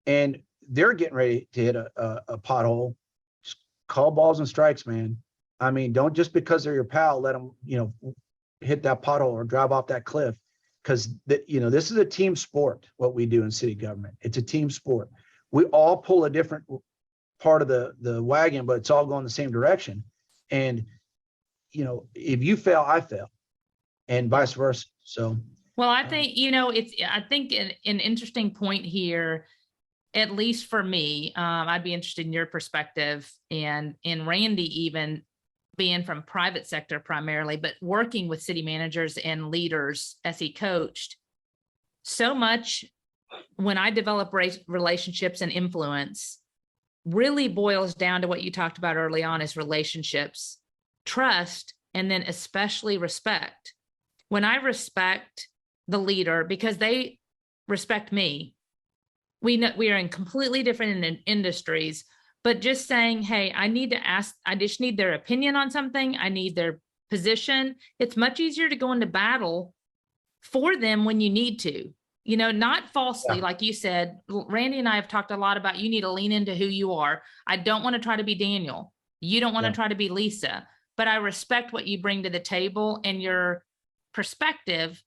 and they're getting ready to hit a pothole, just call balls and strikes, man. I mean, don't just because they're your pal, let them, hit that pothole or drive off that cliff. Because, this is a team sport, what we do in city government. It's a team sport. We all pull a different part of the wagon, but it's all going the same direction. And, if you fail, I fail, and vice versa. So, well, I think, I think an interesting point here, at least for me, I'd be interested in your perspective, and Randy, even being from private sector primarily, but working with city managers and leaders as he coached. So much when I develop relationships and influence really boils down to what you talked about early on, is relationships, trust, and then especially respect. When I respect the leader because they respect me, we are in completely different industries, but just saying, hey, I just need their opinion on something. I need their position. It's much easier to go into battle for them when you need to, not falsely. Like you said, Randy and I have talked a lot about, you need to lean into who you are. I don't want to try to be Daniel. You don't want to try to be Lisa, but I respect what you bring to the table and your perspective,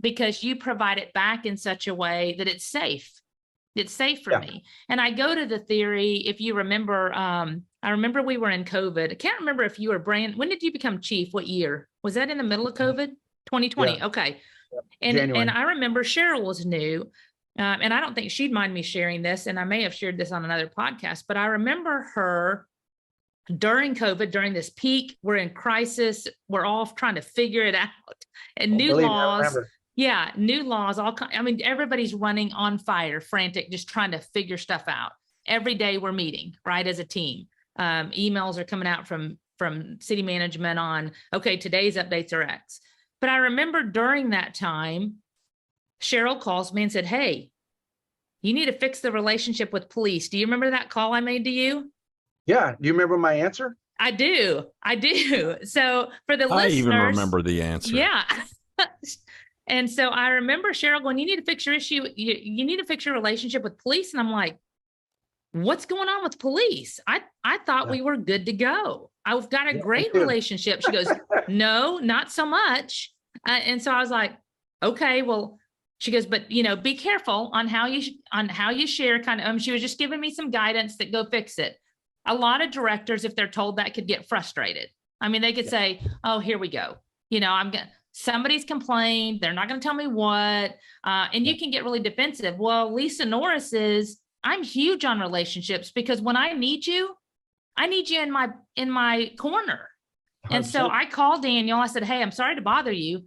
because you provide it back in such a way that it's safe. It's safe for me. And I go to the theory, if you remember, I remember we were in COVID. I can't remember if you were when did you become chief? What year? Was that in the middle of COVID? 2020. Yeah. Okay. And I remember Cheryl was new. And I don't think she'd mind me sharing this. And I may have shared this on another podcast, but I remember her during COVID, during this peak, we're in crisis. We're all trying to figure it out, and new laws. Yeah, new laws. Everybody's running on fire, frantic, just trying to figure stuff out. Every day we're meeting, right, as a team. Emails are coming out from city management on, okay, today's updates are X. But I remember during that time, Cheryl calls me and said, hey, you need to fix the relationship with police. Do you remember that call I made to you? Yeah. Do you remember my answer? I do. So for the listeners. I even remember the answer. Yeah. And so I remember Cheryl going, you need to fix your issue. You need to fix your relationship with police. And I'm like, what's going on with police? I thought we were good to go. I've got a great relationship. She goes, no, not so much. And so I was like, okay, well, she goes, but be careful on how you share kind of, she was just giving me some guidance that go fix it. A lot of directors, if they're told that, could get frustrated. They could say, oh, here we go. Somebody's complained. They're not going to tell me what. And you can get really defensive. Well, Lisa Norris I'm huge on relationships, because when I need you in my corner. 100%. And so I called Daniel. I said, hey, I'm sorry to bother you.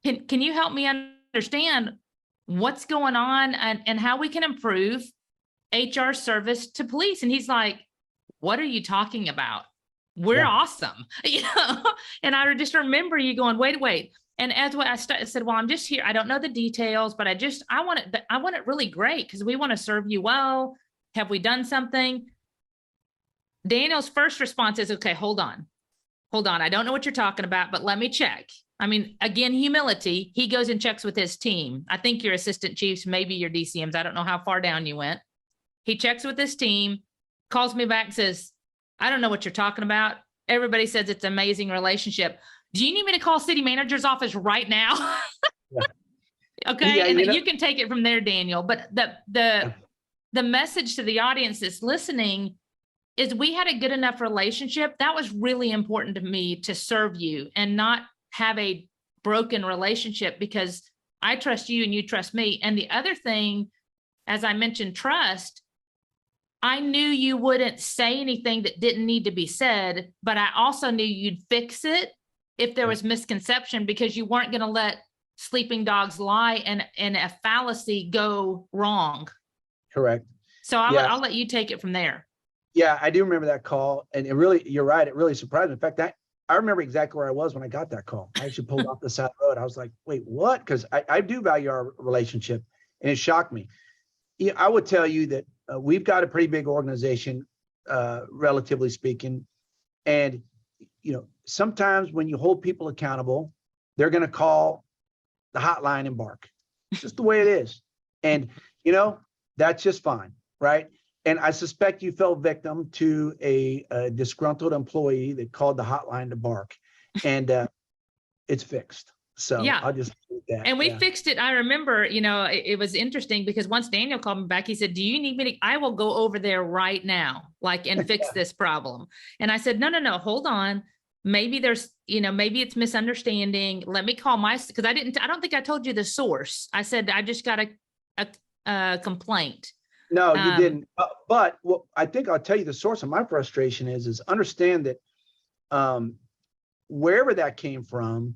Can you help me understand what's going on and how we can improve HR service to police? And he's like, what are you talking about? We're awesome. And I just remember you going, wait. And as what I said, well, I'm just here. I don't know the details, but I want it really great, because we want to serve you well. Have we done something? Daniel's first response is, okay, hold on. I don't know what you're talking about, but let me check. Again, humility. He goes and checks with his team. I think your assistant chiefs, maybe your DCMs. I don't know how far down you went. He checks with his team, calls me back, says, I don't know what you're talking about. Everybody says it's an amazing relationship. Do you need me to call city manager's office right now? Okay. And you can take it from there, Daniel. But the message to the audience that's listening is, we had a good enough relationship. That was really important to me, to serve you and not have a broken relationship, because I trust you and you trust me. And the other thing, as I mentioned, trust. I knew you wouldn't say anything that didn't need to be said, but I also knew you'd fix it if there was misconception, because you weren't going to let sleeping dogs lie and a fallacy go wrong. Correct. So I'll let you take it from there. Yeah, I do remember that call, and you're right. It really surprised me. In fact, I remember exactly where I was when I got that call. I actually pulled off the side of the road. I was like, wait, what? Because I do value our relationship, and it shocked me. Yeah, I would tell you that we've got a pretty big organization, relatively speaking. And, sometimes when you hold people accountable, they're going to call the hotline and bark. It's just the way it is. And, that's just fine. Right. And I suspect you fell victim to a disgruntled employee that called the hotline to bark, and it's fixed. So Yeah. I'll just do that. And we fixed it. I remember, it was interesting because once Daniel called me back, he said, do you need me to, I will go over there right now, and fix this problem. And I said, no, hold on. Maybe there's, maybe it's misunderstanding. Let me call because I don't think I told you the source. I said, I just got a complaint. No, you didn't. But I think I'll tell you the source of my frustration is understand that wherever that came from,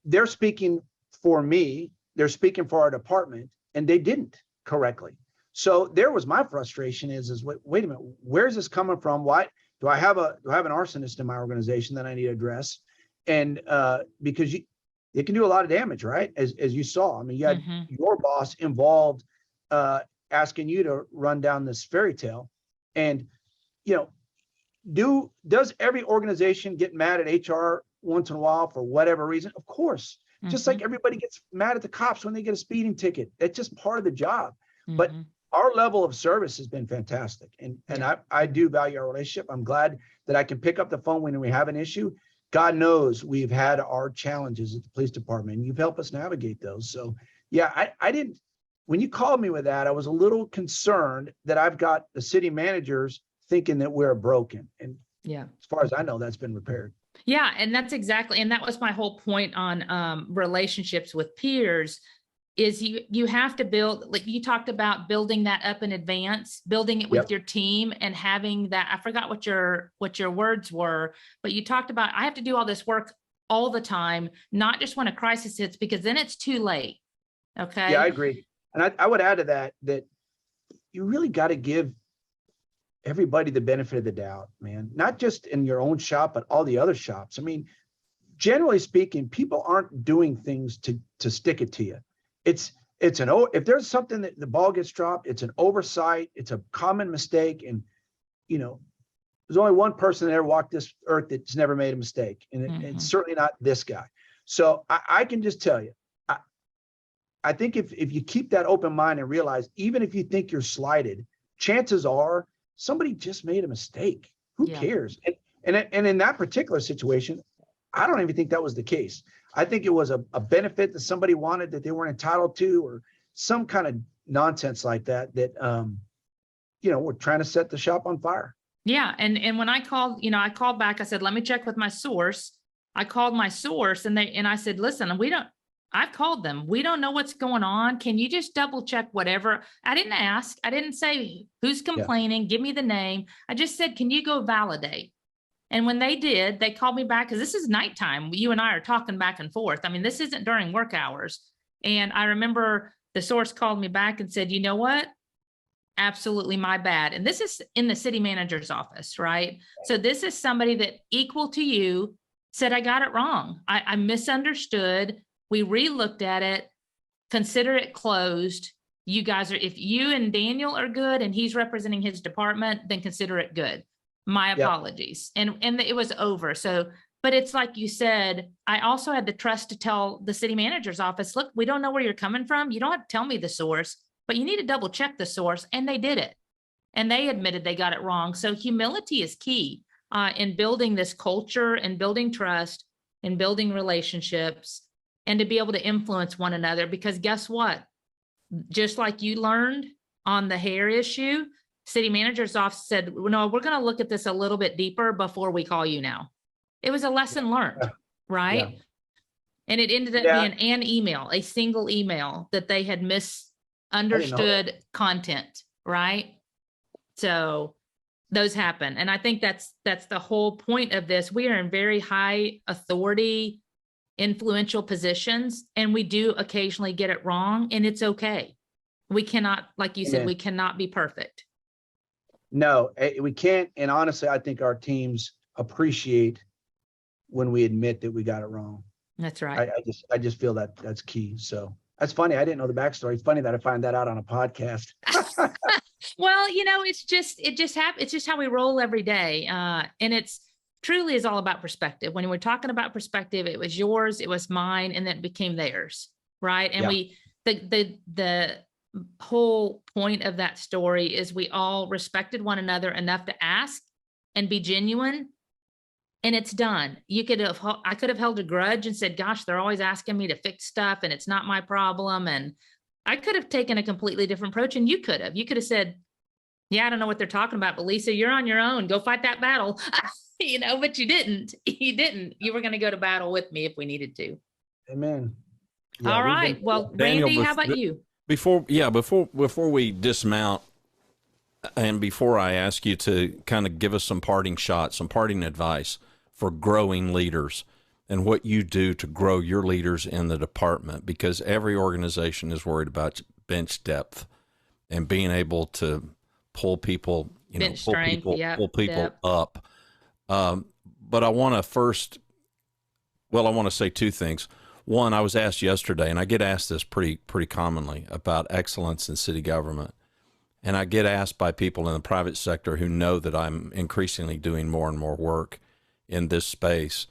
they're speaking for me, they're speaking for our department, and they didn't correctly. So there was my frustration is wait a minute, where's this coming from? Why do I have an arsonist in my organization that I need to address? And because it can do a lot of damage, right? As you saw, I mean, you had your boss involved asking you to run down this fairy tale. And, does every organization get mad at HR once in a while for whatever reason? Of course, just like everybody gets mad at the cops when they get a speeding ticket. That's just part of the job. But our level of service has been fantastic. And I do value our relationship. I'm glad that I can pick up the phone when we have an issue. God knows we've had our challenges at the police department, and you've helped us navigate those. So yeah, I didn't, when you called me with that, I was a little concerned that I've got the city managers thinking that we're broken. And as far as I know, that's been repaired. Yeah. And that's exactly, and that was my whole point on relationships with peers is you have to build, like you talked about building that up in advance, building it with your team and having that, I forgot what your words were, but you talked about, I have to do all this work all the time, not just when a crisis hits, because then it's too late. Okay. Yeah, I agree. And I would add to that you really got to give everybody the benefit of the doubt, man, not just in your own shop, but all the other shops. I mean, generally speaking, people aren't doing things to stick it to you. If there's something that the ball gets dropped, it's an oversight, it's a common mistake. And, there's only one person that ever walked this earth that's never made a mistake. And it's certainly not this guy. So I can just tell you, I think if you keep that open mind and realize, even if you think you're slighted, chances are somebody just made a mistake. Who cares? And in that particular situation, I don't even think that was the case. I think it was a benefit that somebody wanted that they weren't entitled to, or some kind of nonsense like that, we're trying to set the shop on fire. Yeah. And when I called, I called back, I said, let me check with my source. I called my source and I said, listen, I've called them. We don't know what's going on. Can you just double check whatever? I didn't ask. I didn't say who's complaining. Give me the name. I just said, can you go validate? And when they did, they called me back because this is nighttime. You and I are talking back and forth. I mean, this isn't during work hours. And I remember the source called me back and said, you know what? Absolutely my bad. And this is in the city manager's office, right? So this is somebody that equal to you said, I got it wrong. I misunderstood. We re-looked at it, consider it closed. You guys if you and Daniel are good and he's representing his department, then consider it good. My apologies. And it was over. So, but it's like you said, I also had the trust to tell the city manager's office, look, we don't know where you're coming from. You don't have to tell me the source, but you need to double check the source. And they did it. And they admitted they got it wrong. So humility is key in building this culture and building trust and building relationships, and to be able to influence one another. Because guess what? Just like you learned on the hair issue, city manager's office said, no, we're going to look at this a little bit deeper before we call you now. It was a lesson learned, right? Yeah. And it ended up being an email, a single email that they had misunderstood content, right? So those happen. And I think that's the whole point of this. We are in very high authority, influential positions, and we do occasionally get it wrong, and it's okay. We cannot, like you said, we cannot be perfect. No, we can't. And honestly, I think our teams appreciate when we admit that we got it wrong. That's right. I just feel that that's key. So that's funny. I didn't know the backstory. It's funny that I find that out on a podcast. Well, it just happens. It's just how we roll every day. And it's truly is all about perspective. When we're talking about perspective, it was yours, it was mine, and then it became theirs. Right. And the whole point of that story is we all respected one another enough to ask and be genuine. And it's done. I could have held a grudge and said, gosh, they're always asking me to fix stuff and it's not my problem. And I could have taken a completely different approach, and you could have said, yeah, I don't know what they're talking about, but Lisa, you're on your own. Go fight that battle. But you didn't. You were going to go to battle with me if we needed to. Amen. Yeah, all right. Well, Daniel, Randy, how about you? Before we dismount, and before I ask you to kind of give us some parting shots, some parting advice for growing leaders and what you do to grow your leaders in the department, because every organization is worried about bench depth and being able to pull people, pull people up. But I want to say two things. One, I was asked yesterday, and I get asked this pretty commonly about excellence in city government. And I get asked by people in the private sector who know that I'm increasingly doing more and more work in this space.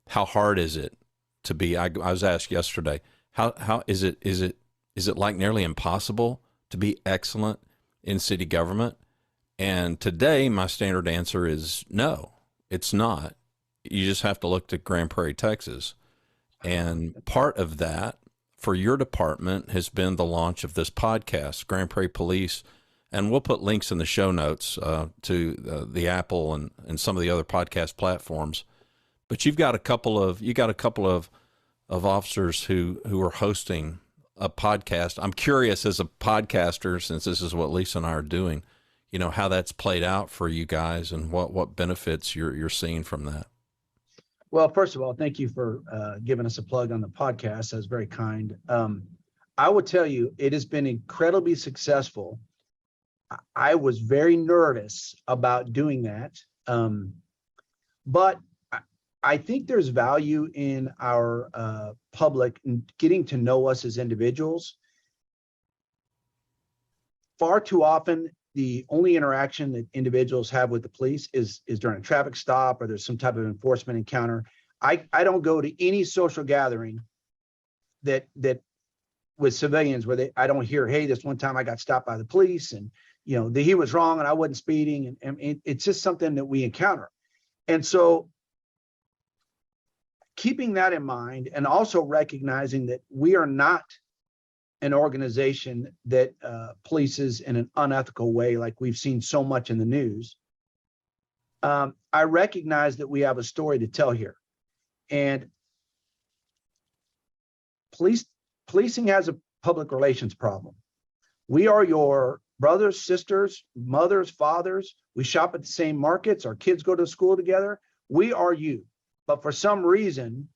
How hard is it to be? I was asked yesterday, how is it like nearly impossible to be excellent in city government? And today my standard answer is no, it's not. You just have to look to Grand Prairie, Texas. And part of that for your department has been the launch of this podcast, Grand Prairie Police. And we'll put links in the show notes to the Apple and some of the other podcast platforms. But you've got a couple of officers who are hosting a podcast. I'm curious, as a podcaster, since this is what Lisa and I are doing, how that's played out for you guys and what benefits you're seeing from that. Well, first of all, thank you for giving us a plug on the podcast. That's very kind. I will tell you, it has been incredibly successful. I was very nervous about doing that. But I think there's value in our public getting to know us as individuals. Far too often, the only interaction that individuals have with the police is during a traffic stop or there's some type of enforcement encounter. I don't go to any social gathering that with civilians where I don't hear, hey, this one time I got stopped by the police and he was wrong and I wasn't speeding, and it's just something that we encounter. And so keeping that in mind, and also recognizing that we are not an organization that polices in an unethical way like we've seen so much in the news, I recognize that we have a story to tell here. And policing has a public relations problem. We are your brothers, sisters, mothers, fathers. We shop at the same markets. Our kids go to school together. We are you. But for some reason,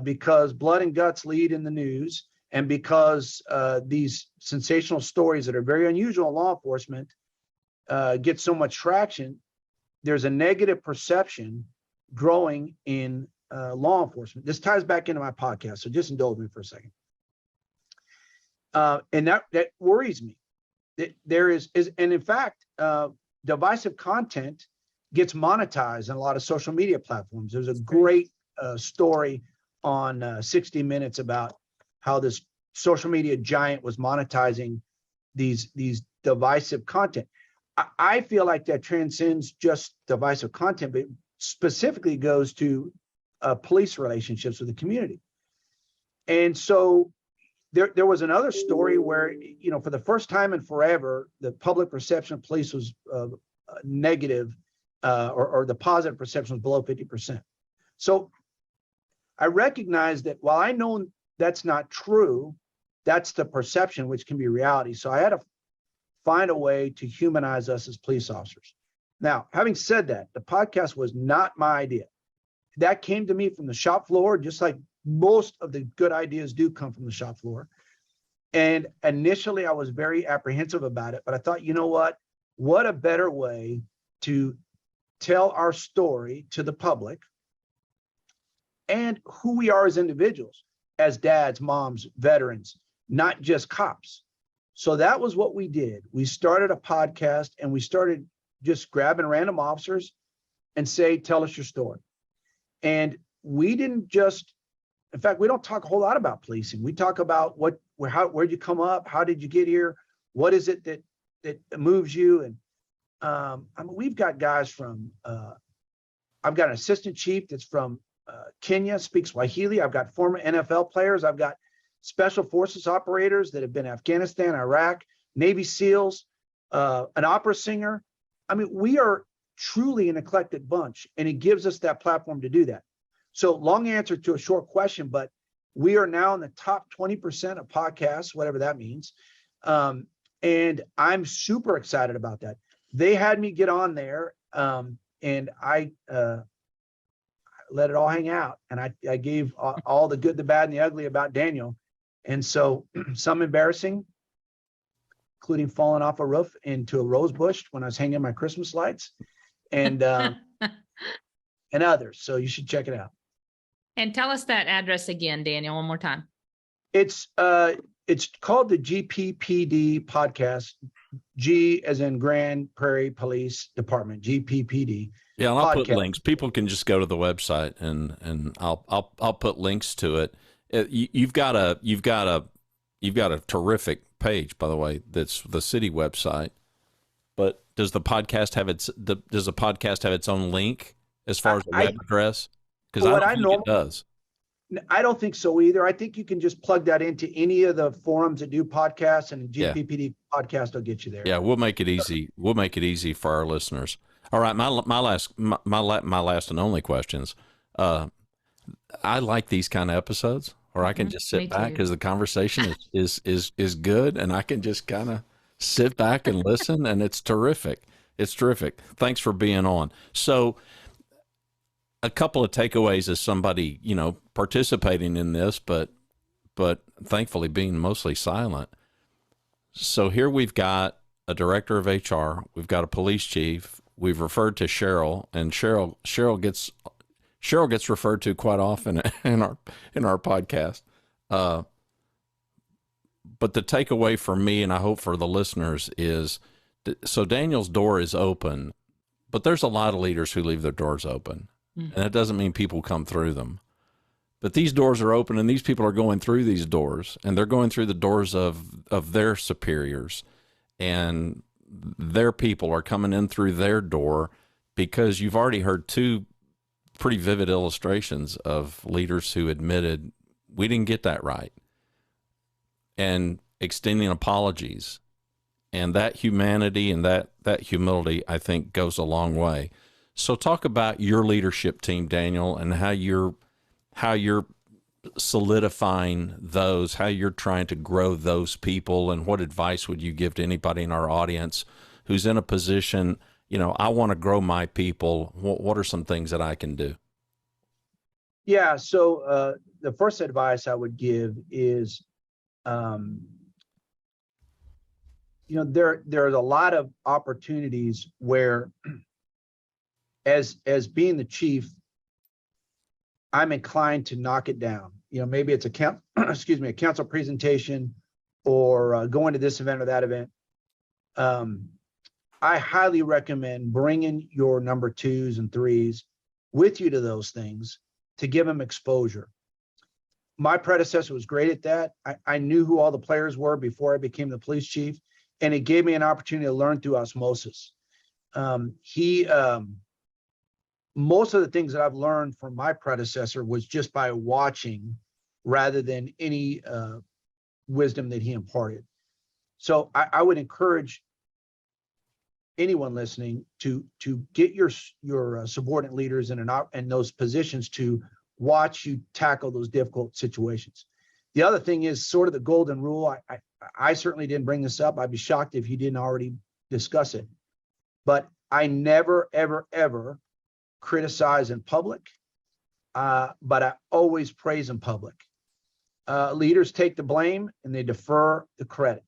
because blood and guts lead in the news, and because these sensational stories that are very unusual in law enforcement get so much traction, there's a negative perception growing in law enforcement. This ties back into my podcast, so just indulge me for a second. And that worries me. There is, and in fact, divisive content gets monetized on a lot of social media platforms. There's a great story on 60 Minutes about how this social media giant was monetizing these divisive content. I feel like that transcends just divisive content, but specifically goes to police relationships with the community. And so there was another story where, for the first time in forever, the public perception of police was negative, or the positive perception was below 50%. So I recognize that while I know that's not true, that's the perception, which can be reality. So I had to find a way to humanize us as police officers. Now, having said that, the podcast was not my idea. That came to me from the shop floor, just like most of the good ideas do come from the shop floor. And initially I was very apprehensive about it, but I thought, what a better way to tell our story to the public and who we are as individuals, as dads, moms, veterans, not just cops. So that was what we did. We started a podcast and we started just grabbing random officers and say, tell us your story. And we didn't just, in fact, we don't talk a whole lot about policing. We talk about what where'd you come up? How did you get here? What is it that moves you? And I mean, we've got guys from, I've got an assistant chief that's from Kenya, speaks Swahili. I've got former NFL players. I've got special forces operators that have been in Afghanistan, Iraq, Navy SEALs, an opera singer. I mean, we are truly an eclectic bunch, and it gives us that platform to do that. So long answer to a short question, but we are now in the top 20% of podcasts, whatever that means. And I'm super excited about that. They had me get on there, and I let it all hang out. And I gave all the good, the bad, and the ugly about Daniel. And so some embarrassing, including falling off a roof into a rose bush when I was hanging my Christmas lights, and and others. So you should check it out. And tell us that address again, Daniel, one more time. It's called the GPPD podcast. G as in Grand Prairie Police Department, GPPD. Yeah, and I'll podcast. put links. People can just go to the website, and I'll put links to it. You've got a terrific page, by the way. That's the city website. But does the podcast have its own link as far as the web address? Because I don't think it does. I don't think so either. I think you can just plug that into any of the forums that do podcasts, and GPPD podcast will get you there. Yeah, we'll make it easy. We'll make it easy for our listeners. All right, my last and only questions. I like these kind of episodes where I can just sit back because the conversation is good, and I can just kind of sit back and listen, and it's terrific. It's terrific. Thanks for being on. So, a couple of takeaways as somebody, participating in this, but thankfully being mostly silent. So here we've got a director of HR, we've got a police chief, we've referred to Cheryl, and Cheryl gets referred to quite often in our podcast. But the takeaway for me, and I hope for the listeners, is so Daniel's door is open, but there's a lot of leaders who leave their doors open. And that doesn't mean people come through them. But these doors are open, and these people are going through these doors, and they're going through the doors of their superiors, and their people are coming in through their door, because you've already heard two pretty vivid illustrations of leaders who admitted we didn't get that right, and extending apologies. And that humanity and that humility, I think, goes a long way. So talk about your leadership team, Daniel, and how you're solidifying those, how you're trying to grow those people, and what advice would you give to anybody in our audience who's in a position, I want to grow my people. What are some things that I can do? Yeah. So the first advice I would give is, there's a lot of opportunities where, as being the chief, I'm inclined to knock it down. Maybe it's a council presentation, or going to this event or that event. I highly recommend bringing your number 2s and 3s with you to those things to give them exposure. My predecessor was great at that. I knew who all the players were before I became the police chief, and it gave me an opportunity to learn through osmosis. Most of the things that I've learned from my predecessor was just by watching, rather than any wisdom that he imparted. So I would encourage anyone listening to get your subordinate leaders in those positions to watch you tackle those difficult situations. The other thing is sort of the golden rule. I certainly didn't bring this up. I'd be shocked if you didn't already discuss it. But I never, ever, ever criticize in public, but I always praise in public. Leaders take the blame and they defer the credit.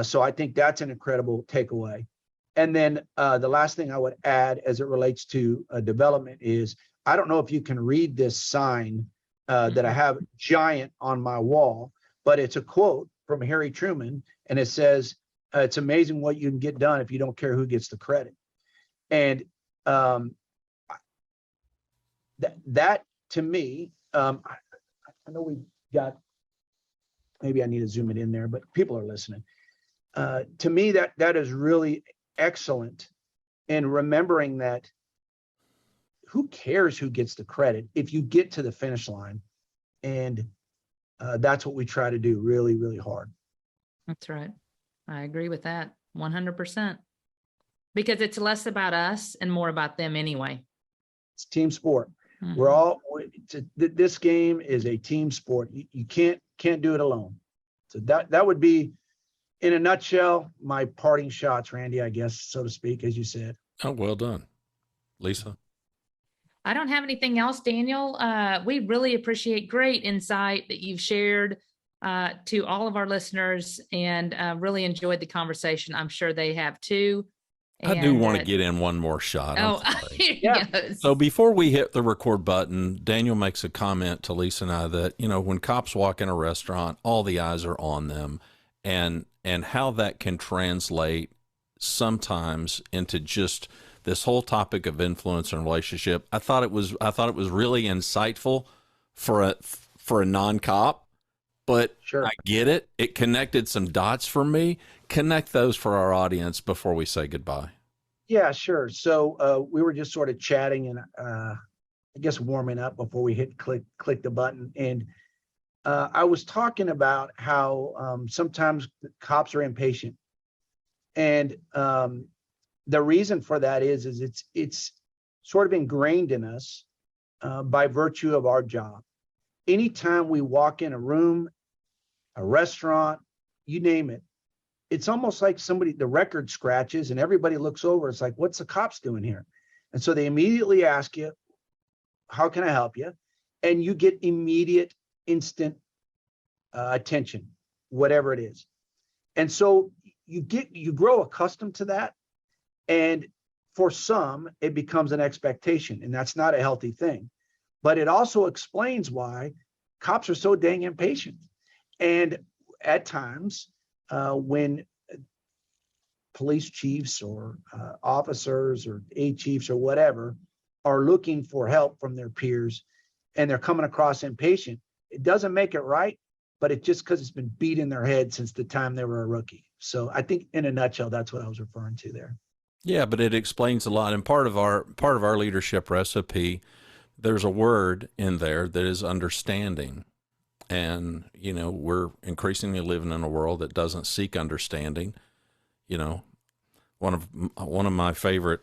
So I think that's an incredible takeaway. And then the last thing I would add as it relates to development is, I don't know if you can read this sign that I have giant on my wall, but it's a quote from Harry Truman, and it says, it's amazing what you can get done if you don't care who gets the credit. And that to me, I know we've got maybe I need to zoom it in there, but people are listening. To me, that is really excellent. And remembering that, who cares who gets the credit if you get to the finish line? And that's what we try to do really, really hard. That's right. I agree with that 100%. Because it's less about us and more about them anyway. It's team sport. Mhm. We're all, this game is a team sport. You can't do it alone. So that would be, in a nutshell, my parting shots, Randy, I guess, so to speak, as you said. Oh, well done. Lisa? I don't have anything else, Daniel. We really appreciate great insight that you've shared to all of our listeners, and really enjoyed the conversation. I'm sure they have too. I do want to get in one more shot. Oh, Yeah. yes. So before we hit the record button, Daniel makes a comment to Lisa and I that, when cops walk in a restaurant, all the eyes are on them, and how that can translate sometimes into just this whole topic of influence and relationship. I thought it was really insightful for a non-cop, but Sure. I get it. It connected some dots for me. Connect those for our audience before we say goodbye. Yeah, sure. So we were just sort of chatting and I guess warming up before we hit click the button. And I was talking about how sometimes cops are impatient. And the reason for that is it's sort of ingrained in us by virtue of our job. Anytime we walk in a room, a restaurant, you name it, it's almost like the record scratches and everybody looks over. It's like, what's the cops doing here? And so they immediately ask you, how can I help you? And you get immediate, instant attention, whatever it is. And so you grow accustomed to that. And for some, it becomes an expectation, and that's not a healthy thing. But it also explains why cops are so dang impatient. And at times, when police chiefs or officers or aide chiefs or whatever are looking for help from their peers and they're coming across impatient, it doesn't make it right, but it's just because it's been beat in their head since the time they were a rookie. So I think in a nutshell, that's what I was referring to there. Yeah, but it explains a lot. And part of our leadership recipe, there's a word in there that is understanding. And, we're increasingly living in a world that doesn't seek understanding. One of my favorite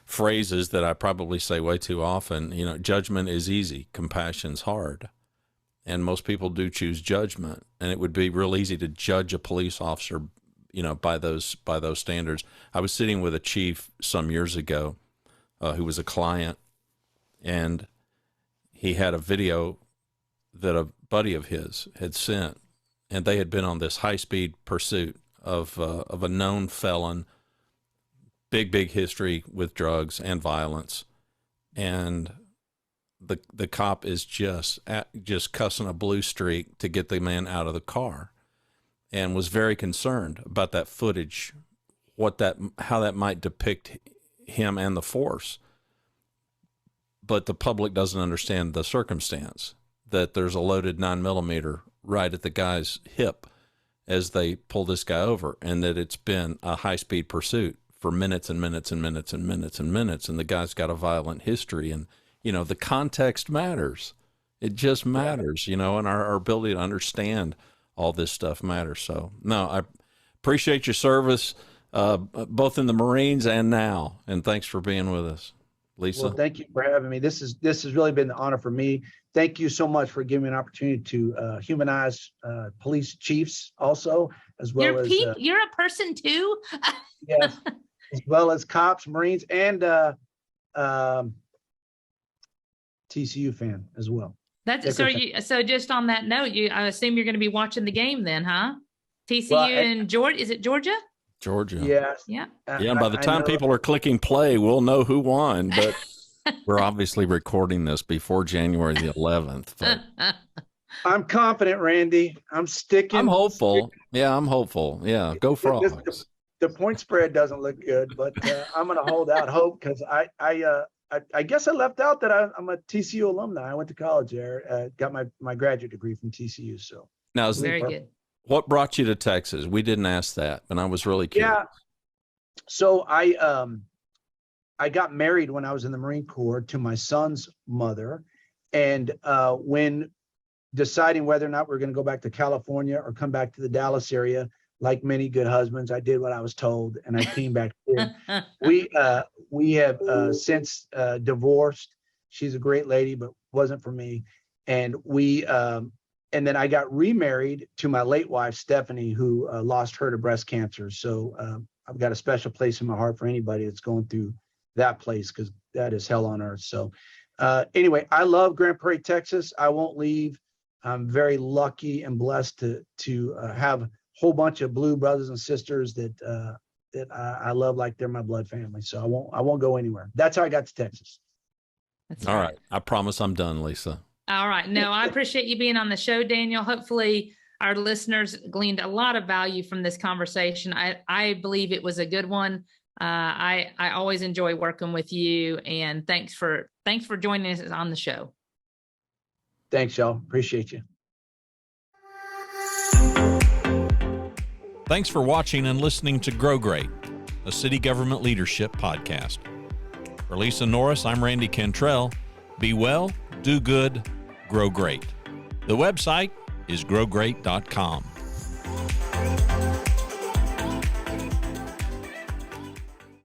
phrases that I probably say way too often, judgment is easy, compassion's hard. And most people do choose judgment. And it would be real easy to judge a police officer, by those standards. I was sitting with a chief some years ago who was a client, and he had a video that a buddy of his had sent, and they had been on this high-speed pursuit of a known felon, big history with drugs and violence, and the cop is just cussing a blue streak to get the man out of the car, and was very concerned about that footage, how that might depict him and the force. But the public doesn't understand the circumstance that there's a loaded 9mm right at the guy's hip as they pull this guy over, and that it's been a high-speed pursuit for minutes and minutes and minutes and minutes and minutes, and the guy's got a violent history. And, the context matters. It just matters, and our ability to understand all this stuff matters. So, no, I appreciate your service, both in the Marines and now, and thanks for being with us. Lisa? Well, thank you for having me. This has really been an honor for me. Thank you so much for giving me an opportunity to humanize police chiefs also, as well as you're a person too. Yes, as well as cops, Marines, and TCU fan as well. That's so just on that note, I assume you're going to be watching the game then, huh? TCU and Georgia. Is it Georgia? Georgia. Yes. Yeah. Yeah. By the time people are clicking play, we'll know who won. But we're obviously recording this before January the 11th. But I'm confident, Randy. I'm sticking. I'm hopeful. Yeah, I'm hopeful. Yeah, go Frogs. The point spread doesn't look good, but I'm going to hold out hope because I guess I left out that I'm a TCU alumni. I went to college there, got my graduate degree from TCU. So now very good. What brought you to Texas? We didn't ask that, but I was really curious. Yeah. So I got married when I was in the Marine Corps to my son's mother. And when deciding whether or not we're going to go back to California or come back to the Dallas area, like many good husbands, I did what I was told, and I came back here. We have since divorced. She's a great lady, but wasn't for me. And and then I got remarried to my late wife, Stephanie, who lost her to breast cancer. So I've got a special place in my heart for anybody that's going through that place, because that is hell on earth. So anyway, I love Grand Prairie, Texas. I won't leave. I'm very lucky and blessed to have a whole bunch of blue brothers and sisters that I love like they're my blood family. So I won't go anywhere. That's how I got to Texas. That's All right. I promise I'm done, Lisa. All right. No, I appreciate you being on the show, Daniel. Hopefully our listeners gleaned a lot of value from this conversation. I believe it was a good one. I always enjoy working with you, and thanks for joining us on the show. Thanks, y'all. Appreciate you. Thanks for watching and listening to Grow Great, a city government leadership podcast. For Lisa Norris, I'm Randy Cantrell. Be well, do good, grow great. The website is growgreat.com.